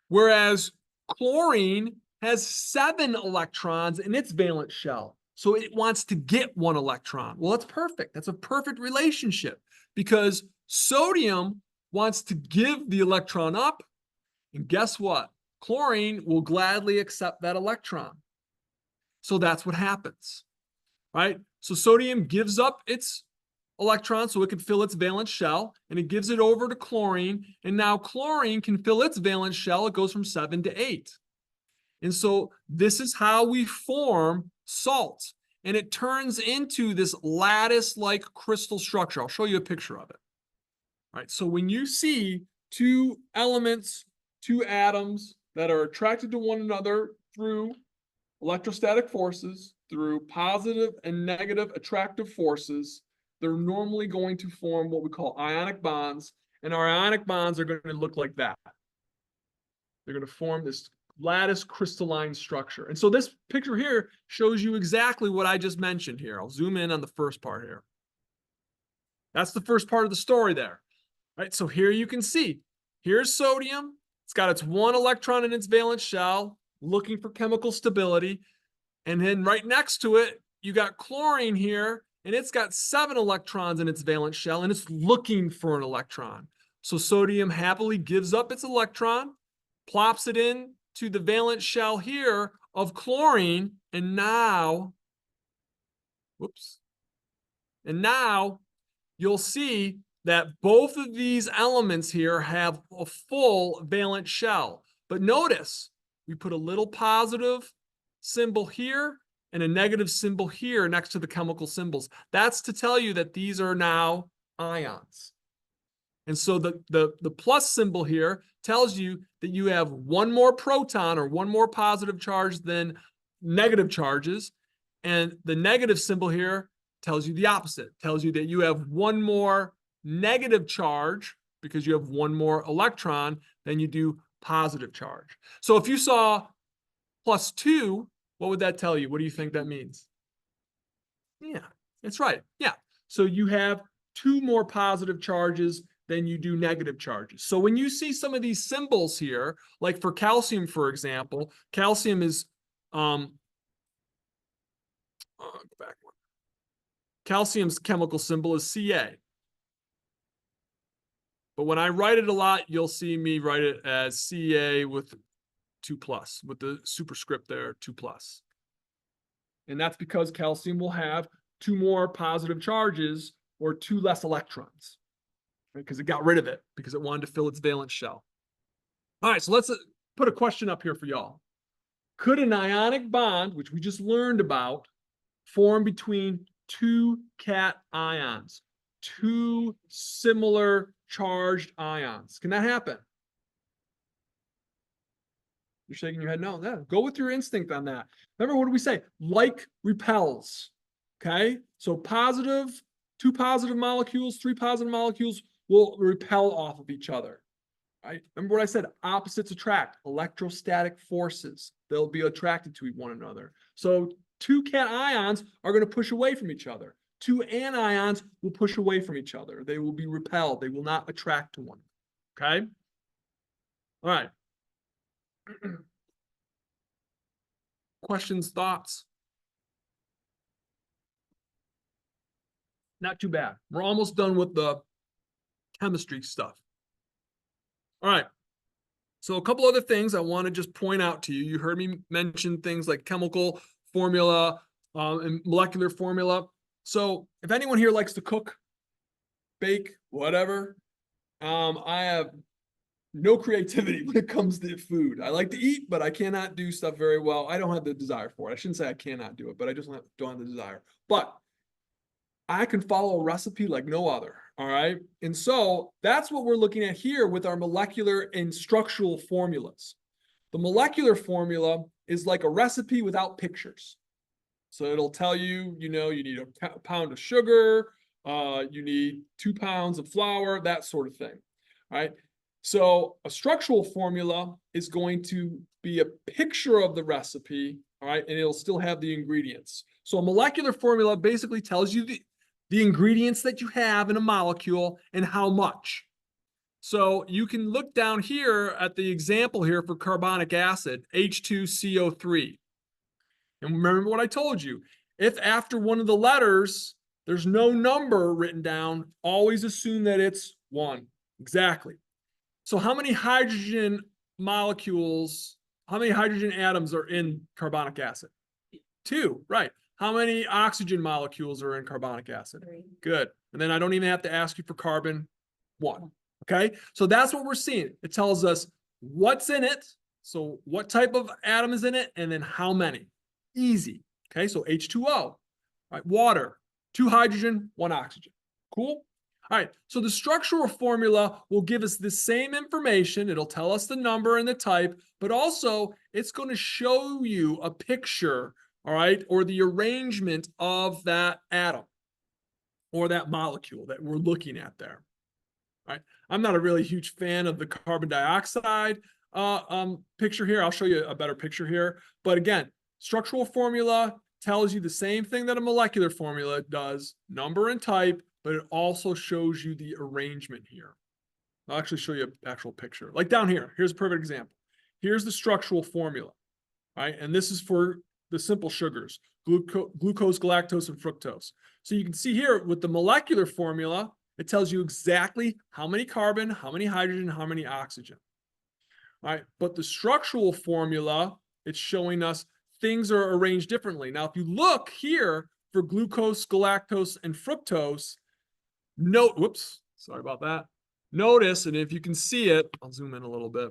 Whereas chlorine has 7 electrons in its valence shell. So it wants to get 1 electron. Well, that's perfect. That's a perfect relationship because sodium wants to give the electron up. And guess what? Chlorine will gladly accept that electron. So that's what happens, right? So sodium gives up its electron so it can fill its valence shell, and it gives it over to chlorine, and now chlorine can fill its valence shell. It goes from 7 to 8. And so this is how we form salt, and it turns into this lattice-like crystal structure. I'll show you a picture of it. All right, so when you see 2 elements, 2 atoms that are attracted to one another through electrostatic forces, through positive and negative attractive forces, they're normally going to form what we call ionic bonds, and our ionic bonds are going to look like that. They're going to form this lattice crystalline structure. And so this picture here shows you exactly what I just mentioned here. I'll zoom in on the first part here. That's the first part of the story there. All right, so here you can see, here's sodium. It's got its 1 electron in its valence shell, looking for chemical stability. And then right next to it, you got chlorine here, and it's got 7 electrons in its valence shell, and it's looking for an electron. So sodium happily gives up its electron, plops it in to the valence shell here of chlorine, and now, you'll see that both of these elements here have a full valence shell. But notice, we put a little positive symbol here and a negative symbol here next to the chemical symbols. That's to tell you that these are now ions. And so the plus symbol here tells you that you have 1 more proton or 1 more positive charge than negative charges. And the negative symbol here tells you the opposite, tells you that you have 1 more negative charge because you have 1 more electron than you do positive charge. So if you saw +2, what would that tell you? What do you think that means? Yeah, that's right. Yeah. So you have 2 more positive charges than you do negative charges. So when you see some of these symbols here, like for calcium, for example, calcium is, go back one. Calcium's chemical symbol is Ca. But when I write it a lot, you'll see me write it as Ca with 2+, with the superscript there, 2+. And that's because calcium will have 2 more positive charges or 2 less electrons, right? Because it got rid of it because it wanted to fill its valence shell. All right, so let's put a question up here for y'all. Could an ionic bond, which we just learned about, form between 2 cations, 2 similar charged ions? Can that happen? You're shaking your head. No, no. Go with your instinct on that. Remember, what did we say? Like repels. Okay? So 2 positive molecules, 3 positive molecules will repel off of each other. right? Remember what I said, opposites attract, electrostatic forces. They'll be attracted to one another. So two cations are going to push away from each other. Two anions will push away from each other. They will be repelled. They will not attract to one. Okay? All right. Questions, thoughts? Not too bad. We're almost done with the chemistry stuff. All right. So a couple other things I want to just point out to you. You heard me mention things like chemical formula and molecular formula. So if anyone here likes to cook, bake, whatever, I have no creativity when it comes to food. I like to eat, but I cannot do stuff very well. I don't have the desire for it. I shouldn't say I cannot do it, but I just don't have the desire. But I can follow a recipe like no other. All right. And so that's what we're looking at here with our molecular and structural formulas. The molecular formula is like a recipe without pictures. So it'll tell you, you need a pound of sugar, you need 2 pounds of flour, that sort of thing. All right. So a structural formula is going to be a picture of the recipe, all right, and it'll still have the ingredients. So a molecular formula basically tells you the ingredients that you have in a molecule and how much. So you can look down here at the example here for carbonic acid, H2CO3. And remember what I told you. If after one of the letters, there's no number written down, always assume that it's 1. Exactly. So how many hydrogen molecules, how many hydrogen atoms are in carbonic acid? 2, right. How many oxygen molecules are in carbonic acid? 3. Good. And then I don't even have to ask you for carbon. 1. Okay. So that's what we're seeing. It tells us what's in it. So what type of atom is in it, and then how many. Easy. Okay. So H2O, right? Water, 2 hydrogen, 1 oxygen. Cool. All right. So the structural formula will give us the same information. It'll tell us the number and the type, but also it's going to show you a picture, all right, or the arrangement of that atom or that molecule that we're looking at there. All right. I'm not a really huge fan of the carbon dioxide picture here. I'll show you a better picture here. But again, structural formula tells you the same thing that a molecular formula does, number and type, but it also shows you the arrangement here. I'll actually show you an actual picture. Like down here, here's a perfect example. Here's the structural formula, right? And this is for the simple sugars, glucose, galactose, and fructose. So you can see here with the molecular formula, it tells you exactly how many carbon, how many hydrogen, how many oxygen. All right, but the structural formula, it's showing us things are arranged differently. Now, if you look here for glucose, galactose, and fructose, whoops, sorry about that. Notice, and if you can see it, I'll zoom in a little bit.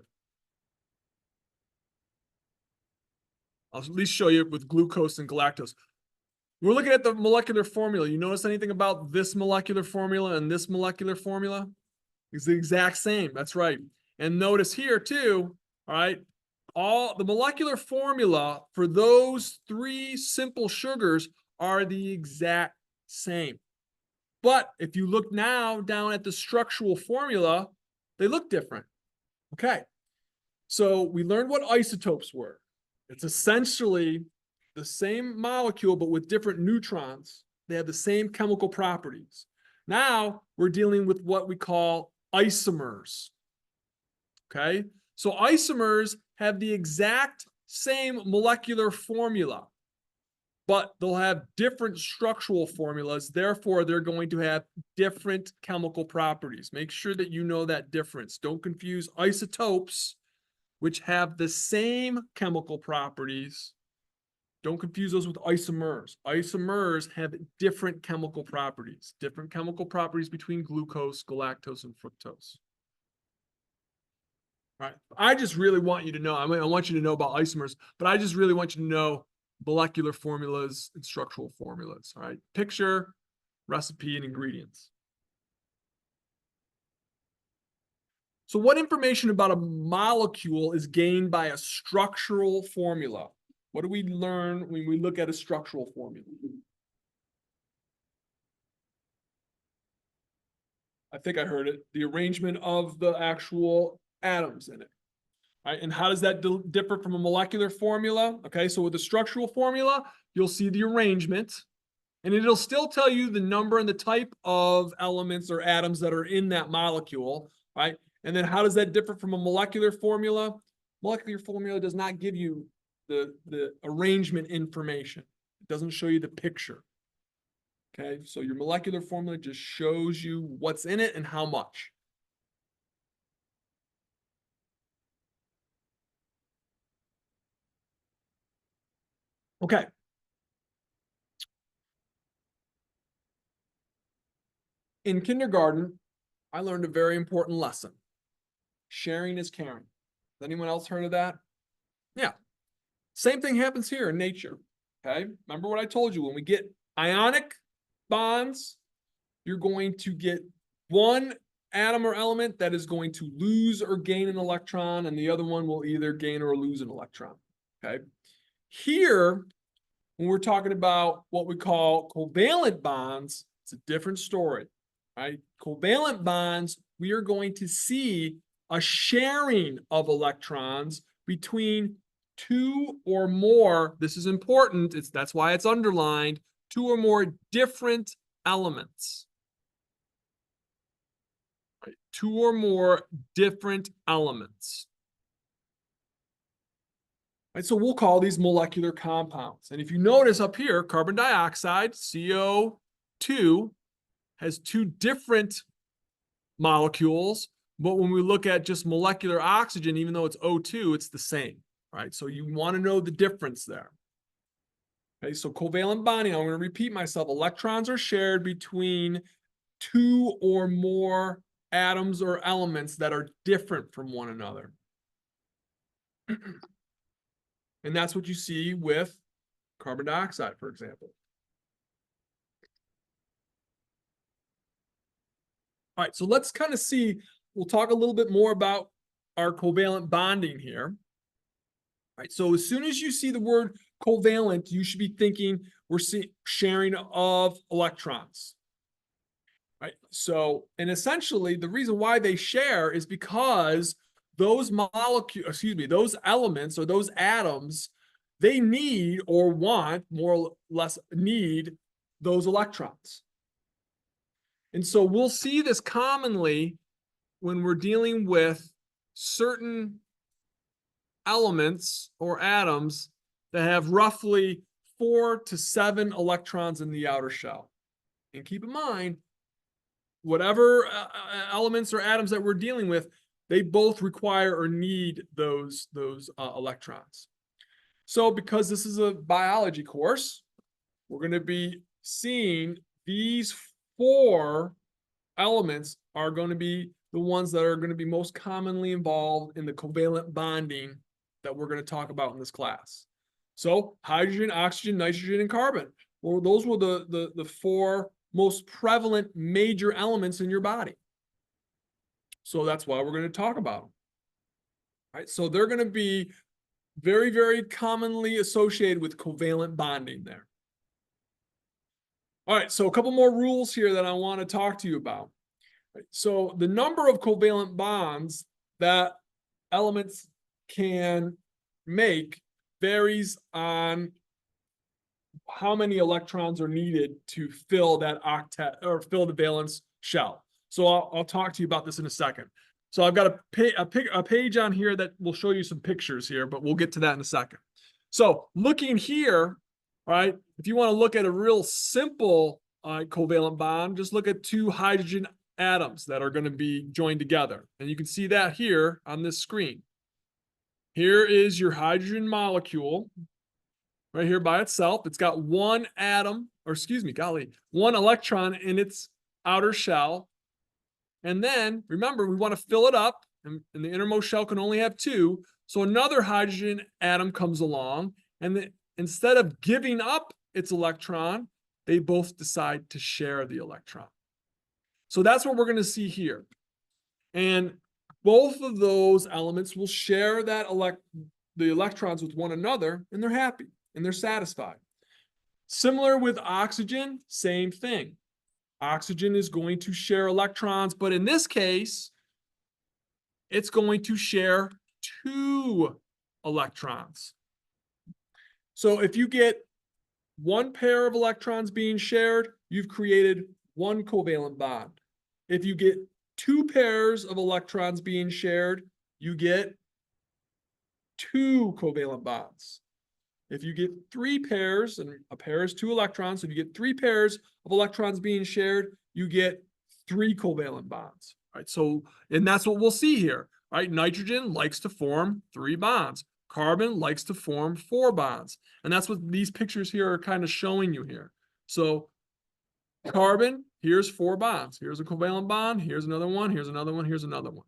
I'll at least show you with glucose and galactose. We're looking at the molecular formula. You notice anything about this molecular formula and this molecular formula? It's the exact same. That's right. And notice here too, all right, all the molecular formula for those 3 simple sugars are the exact same. But if you look now down at the structural formula, they look different. Okay. So we learned what isotopes were. It's essentially the same molecule, but with different neutrons. They have the same chemical properties. Now we're dealing with what we call isomers. Okay. So isomers have the exact same molecular formula, but they'll have different structural formulas. Therefore, they're going to have different chemical properties. Make sure that you know that difference. Don't confuse isotopes, which have the same chemical properties. Don't confuse those with isomers. Isomers have different chemical properties between glucose, galactose, and fructose. All right. I just really want you to know, I want you to know about isomers, but I just really want you to know molecular formulas and structural formulas. All right. Picture, recipe, and ingredients. So what information about a molecule is gained by a structural formula? What do we learn when we look at a structural formula? I think I heard it. The arrangement of the actual atoms in it. Right? And how does that differ from a molecular formula? Okay, so with the structural formula, you'll see the arrangement, and it'll still tell you the number and the type of elements or atoms that are in that molecule, right? And then how does that differ from a molecular formula? Molecular formula does not give you the arrangement information. It doesn't show you the picture. Okay, so your molecular formula just shows you what's in it and how much. Okay. In kindergarten, I learned a very important lesson. Sharing is caring. Has anyone else heard of that? Yeah. Same thing happens here in nature. Okay. Remember what I told you, when we get ionic bonds, you're going to get one atom or element that is going to lose or gain an electron, and the other one will either gain or lose an electron. Okay. Here, when we're talking about what we call covalent bonds, it's a different story. Right? Covalent bonds, we are going to see a sharing of electrons between two or more, this is important, that's why it's underlined, two or more different elements. Right? Two or more different elements. Right, so we'll call these molecular compounds. And if you notice up here, carbon dioxide, CO2, has two different molecules, but when we look at just molecular oxygen, even though it's O2, it's the same, right? So you want to know the difference there. Okay, so covalent bonding, I'm going to repeat myself. Electrons are shared between two or more atoms or elements that are different from one another. And that's what you see with carbon dioxide, for example. All right, so let's kind of see, we'll talk a little bit more about our covalent bonding here. All right, so as soon as you see the word covalent, you should be thinking we're sharing of electrons. Right, so, and essentially the reason why they share is because those molecules, those elements or those atoms, they need or want, more or less need, those electrons. And so we'll see this commonly when we're dealing with certain elements or atoms that have roughly 4 to 7 electrons in the outer shell. And keep in mind, whatever elements or atoms that we're dealing with, they both require or need those electrons. So because this is a biology course, we're going to be seeing these 4 elements are going to be the ones that are going to be most commonly involved in the covalent bonding that we're going to talk about in this class. So hydrogen, oxygen, nitrogen, and carbon. Well, those were the 4 most prevalent major elements in your body. So that's why we're going to talk about them. All right, so they're going to be very, very commonly associated with covalent bonding there. All right, so a couple more rules here that I want to talk to you about. So the number of covalent bonds that elements can make varies on how many electrons are needed to fill that octet or fill the valence shell. So I'll talk to you about this in a second. So I've got a page on here that will show you some pictures here, but we'll get to that in a second. So looking here, all right, if you want to look at a real simple covalent bond, just look at 2 hydrogen atoms that are going to be joined together. And you can see that here on this screen. Here is your hydrogen molecule right here by itself. It's got 1 atom, or excuse me, golly, 1 electron in its outer shell. And then remember, we want to fill it up, and the innermost shell can only have 2. So another hydrogen atom comes along, and instead of giving up its electron, they both decide to share the electron. So that's what we're going to see here. And both of those elements will share that the electrons with one another, and they're happy and they're satisfied. Similar with oxygen, same thing. Oxygen is going to share electrons, but in this case, it's going to share 2 electrons. So if you get 1 pair of electrons being shared, you've created 1 covalent bond. If you get 2 pairs of electrons being shared, you get 2 covalent bonds. If you get 3 pairs, and a pair is 2 electrons, so if you get 3 pairs of electrons being shared, you get 3 covalent bonds. Right? So, and that's what we'll see here. Right? Nitrogen likes to form 3 bonds. Carbon likes to form 4 bonds. And that's what these pictures here are kind of showing you here. So carbon, here's 4 bonds. Here's a covalent bond. Here's another one. Here's another one. Here's another one.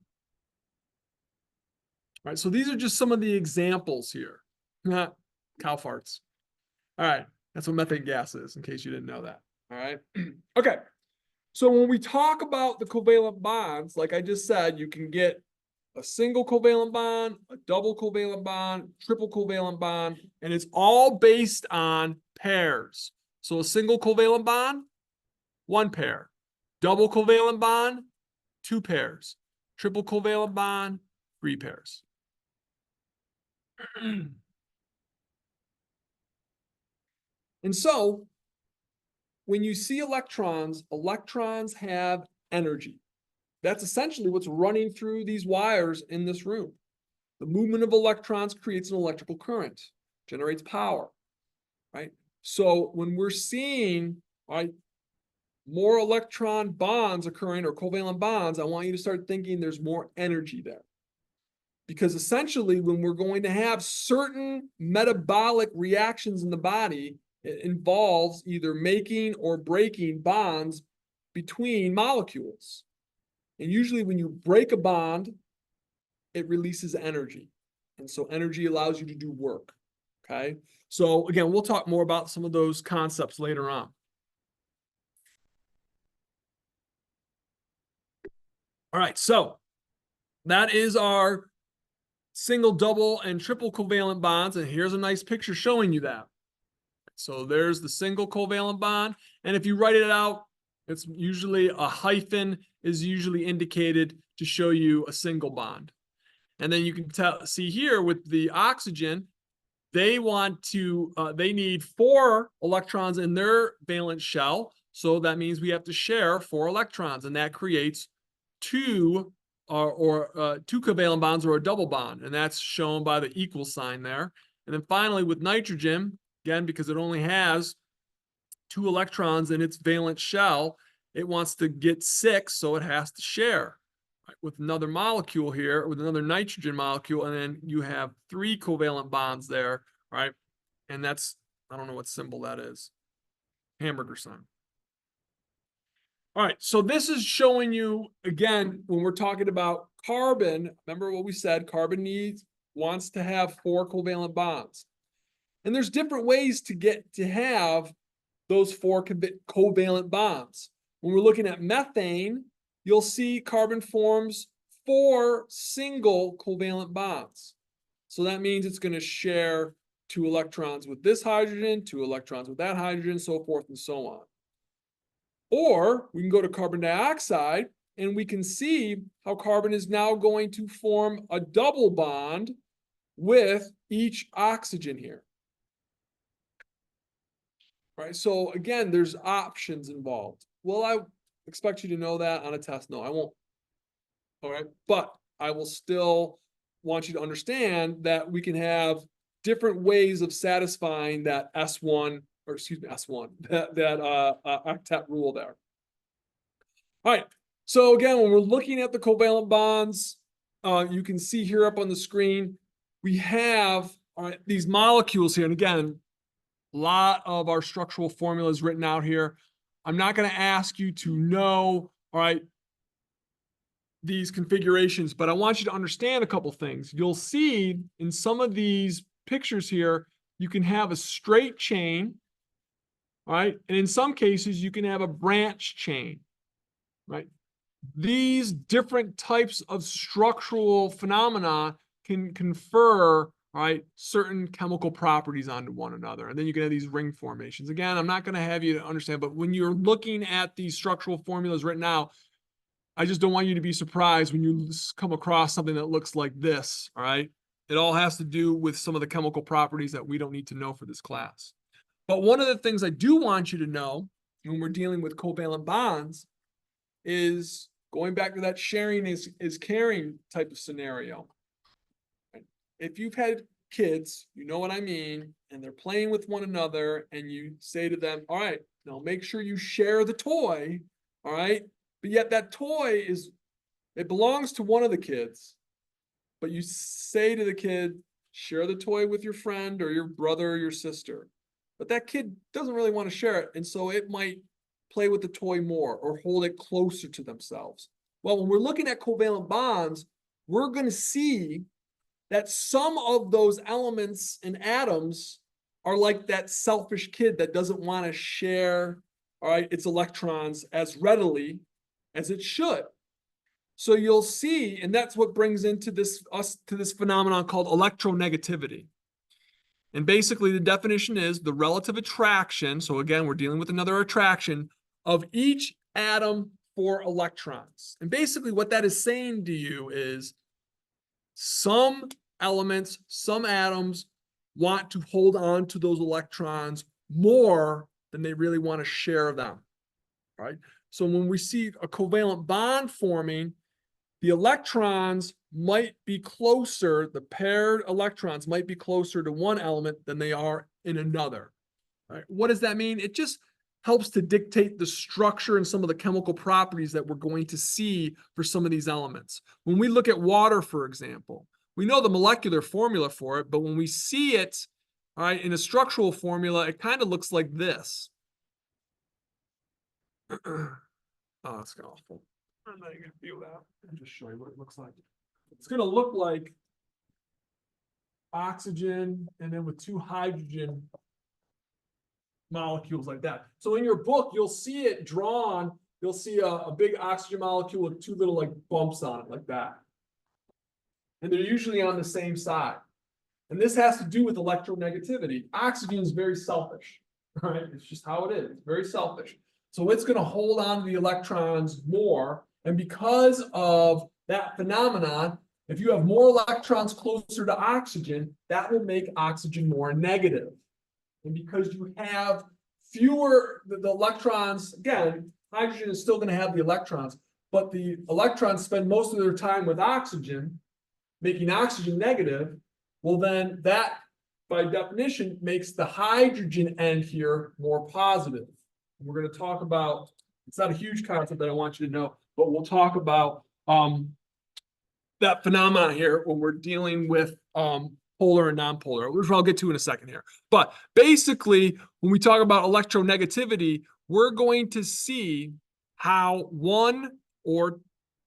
All right, so these are just some of the examples here. Cow farts. All right, that's what methane gas is, in case you didn't know that. All right. Okay. So when we talk about the covalent bonds, like I just said, you can get a single covalent bond, a double covalent bond, triple covalent bond, and it's all based on pairs. So a single covalent bond, 1 pair. Double covalent bond, 2 pairs. Triple covalent bond, 3 pairs. And so when you see electrons, electrons have energy. That's essentially what's running through these wires in this room. The movement of electrons creates an electrical current, generates power, right? So when we're seeing, right, more electron bonds occurring or covalent bonds, I want you to start thinking there's more energy there. Because essentially, when we're going to have certain metabolic reactions in the body, it involves either making or breaking bonds between molecules. And usually when you break a bond, it releases energy. And so energy allows you to do work, okay? So again, we'll talk more about some of those concepts later on. All right, so that is our single, double, and triple covalent bonds. And here's a nice picture showing you that. So there's the single covalent bond. And if you write it out, it's usually a hyphen is usually indicated to show you a single bond. And then you can see here with the oxygen, they need 4 electrons in their valence shell. So that means we have to share 4 electrons, and that creates 2 covalent bonds or a double bond. And that's shown by the equal sign there. And then finally with nitrogen, again, because it only has 2 electrons in its valence shell, it wants to get 6, so it has to share, right, with another molecule here, with another nitrogen molecule, and then you have 3 covalent bonds there, right? And that's, I don't know what symbol that is. Hamburger sign. All right, so this is showing you, again, when we're talking about carbon, remember what we said, carbon wants to have 4 covalent bonds. And there's different ways to get to have those 4 covalent bonds. When we're looking at methane, you'll see carbon forms 4 single covalent bonds. So that means it's going to share 2 electrons with this hydrogen, 2 electrons with that hydrogen, so forth and so on. Or we can go to carbon dioxide, and we can see how carbon is now going to form a double bond with each oxygen here. Right, so again, there's options involved. Well, I expect you to know that on a test. No, I won't. All right, but I will still want you to understand that we can have different ways of satisfying that S1, or excuse me, S1, that octet rule there. All right, so again, when we're looking at the covalent bonds, you can see here up on the screen, we have these molecules here, and again, a lot of our structural formula is written out here. I'm not going to ask you to know, all right, these configurations, but I want you to understand a couple things. You'll see in some of these pictures here, you can have a straight chain, all right? And in some cases, you can have a branch chain, right? These different types of structural phenomena can confer, right, certain chemical properties onto one another. And then you can have these ring formations. Again, I'm not going to have you understand, but when you're looking at these structural formulas right now, I just don't want you to be surprised when you come across something that looks like this, all right? It all has to do with some of the chemical properties that we don't need to know for this class. But one of the things I do want you to know when we're dealing with covalent bonds is going back to that sharing is caring type of scenario. If you've had kids, you know what I mean, and they're playing with one another, and you say to them, all right, now make sure you share the toy, all right? But yet that toy it belongs to one of the kids, but you say to the kid, share the toy with your friend or your brother or your sister. But that kid doesn't really want to share it, and so it might play with the toy more or hold it closer to themselves. Well, when we're looking at covalent bonds, we're going to see that some of those elements and atoms are like that selfish kid that doesn't want to share, all right, its electrons as readily as it should. So you'll see, and that's what brings into this phenomenon called electronegativity. And basically the definition is the relative attraction. So again, we're dealing with another attraction of each atom for electrons. And basically what that is saying to you is some elements, some atoms want to hold on to those electrons more than they really want to share them, right? So when we see a covalent bond forming, the electrons might be closer, the paired electrons might be closer to one element than they are in another. Right? What does that mean? It just helps to dictate the structure and some of the chemical properties that we're going to see for some of these elements. When we look at water, for example, we know the molecular formula for it, but when we see it, all right, in a structural formula, it kind of looks like this. Oh, it's awful. I'm not even going to feel that. I'll just show you what it looks like. It's going to look like oxygen and then with two hydrogen molecules like that. So in your book, you'll see it drawn. You'll see a big oxygen molecule with two little like bumps on it like that. And they're usually on the same side. And this has to do with electronegativity. Oxygen is very selfish. All right, it's just how it is. It's very selfish. So it's going to hold on to the electrons more. And because of that phenomenon, if you have more electrons closer to oxygen, that will make oxygen more negative. And because you have fewer, the electrons, again, hydrogen is still going to have the electrons, but the electrons spend most of their time with oxygen, making oxygen negative. Well, then that, by definition, makes the hydrogen end here more positive. And we're going to talk about, it's not a huge concept that I want you to know, but we'll talk about that phenomenon here when we're dealing with polar and nonpolar, which I'll get to in a second here. But basically, when we talk about electronegativity, we're going to see how one or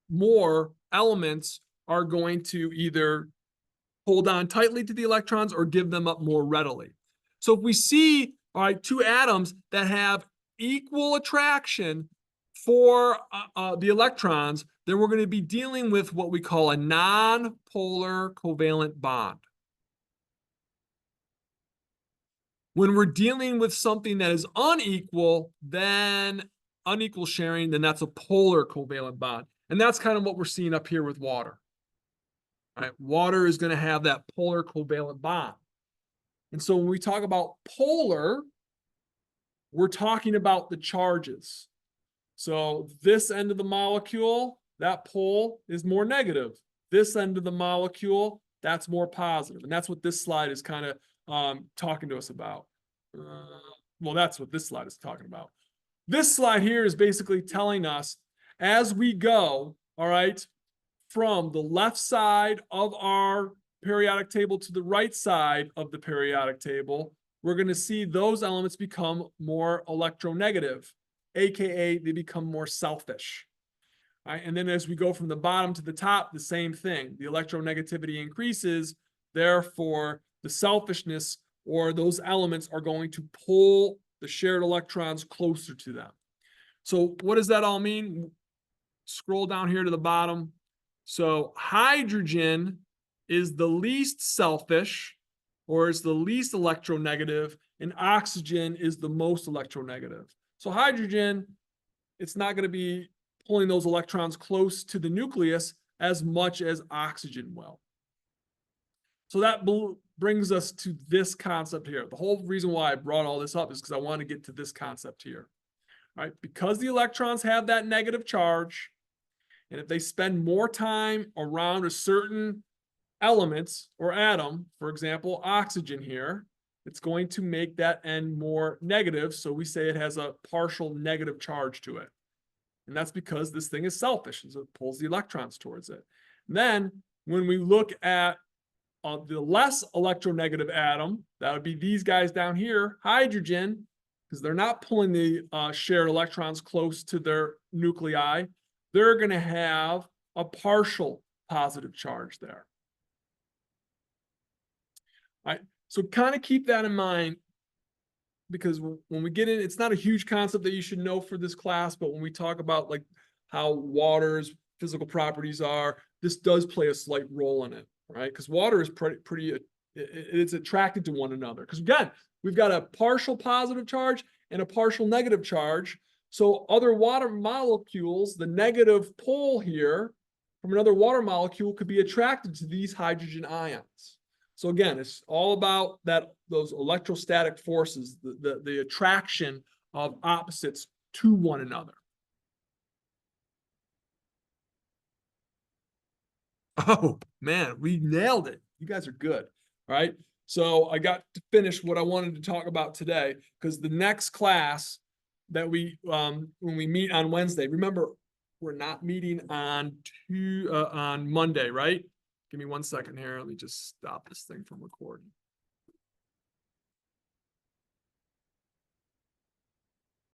more elements are going to either hold on tightly to the electrons or give them up more readily. So if we see, all right, two atoms that have equal attraction for the electrons, then we're going to be dealing with what we call a non-polar covalent bond. When we're dealing with something that is unequal, then unequal sharing, then that's a polar covalent bond. And that's kind of what we're seeing up here with water. All right, water is going to have that polar covalent bond. And so when we talk about polar, we're talking about the charges. So this end of the molecule, that pole is more negative. This end of the molecule, that's more positive. And that's what this slide is kind of talking to us about. Well, that's what this slide is talking about. This slide here is basically telling us as we go, all right, from the left side of our periodic table to the right side of the periodic table, we're going to see those elements become more electronegative, aka they become more selfish. All right, and then as we go from the bottom to the top, the same thing. The electronegativity increases, therefore the selfishness or those elements are going to pull the shared electrons closer to them. So what does that all mean? Scroll down here to the bottom. So hydrogen is the least selfish, or is the least electronegative, and oxygen is the most electronegative. So hydrogen, it's not going to be pulling those electrons close to the nucleus as much as oxygen will. So that brings us to this concept here. The whole reason why I brought all this up is because I want to get to this concept here. All right, because the electrons have that negative charge, and if they spend more time around a certain element or atom, for example, oxygen here, it's going to make that end more negative. So we say it has a partial negative charge to it. And that's because this thing is selfish, so it pulls the electrons towards it. And then when we look at the less electronegative atom, that would be these guys down here, hydrogen, because they're not pulling the shared electrons close to their nuclei, they're going to have a partial positive charge there. All right, so kind of keep that in mind, because when we get in, it's not a huge concept that you should know for this class, but when we talk about like how water's physical properties are, this does play a slight role in it, right? Because water is it's attracted to one another. Because again, we've got a partial positive charge and a partial negative charge. So other water molecules, the negative pole here from another water molecule could be attracted to these hydrogen ions. So again, it's all about those electrostatic forces, the attraction of opposites to one another. Oh man, we nailed it. You guys are good. All right. So I got to finish what I wanted to talk about today, because the next class that when we meet on Wednesday, remember, we're not meeting on Monday, right? Give me 1 second here. Let me just stop this thing from recording.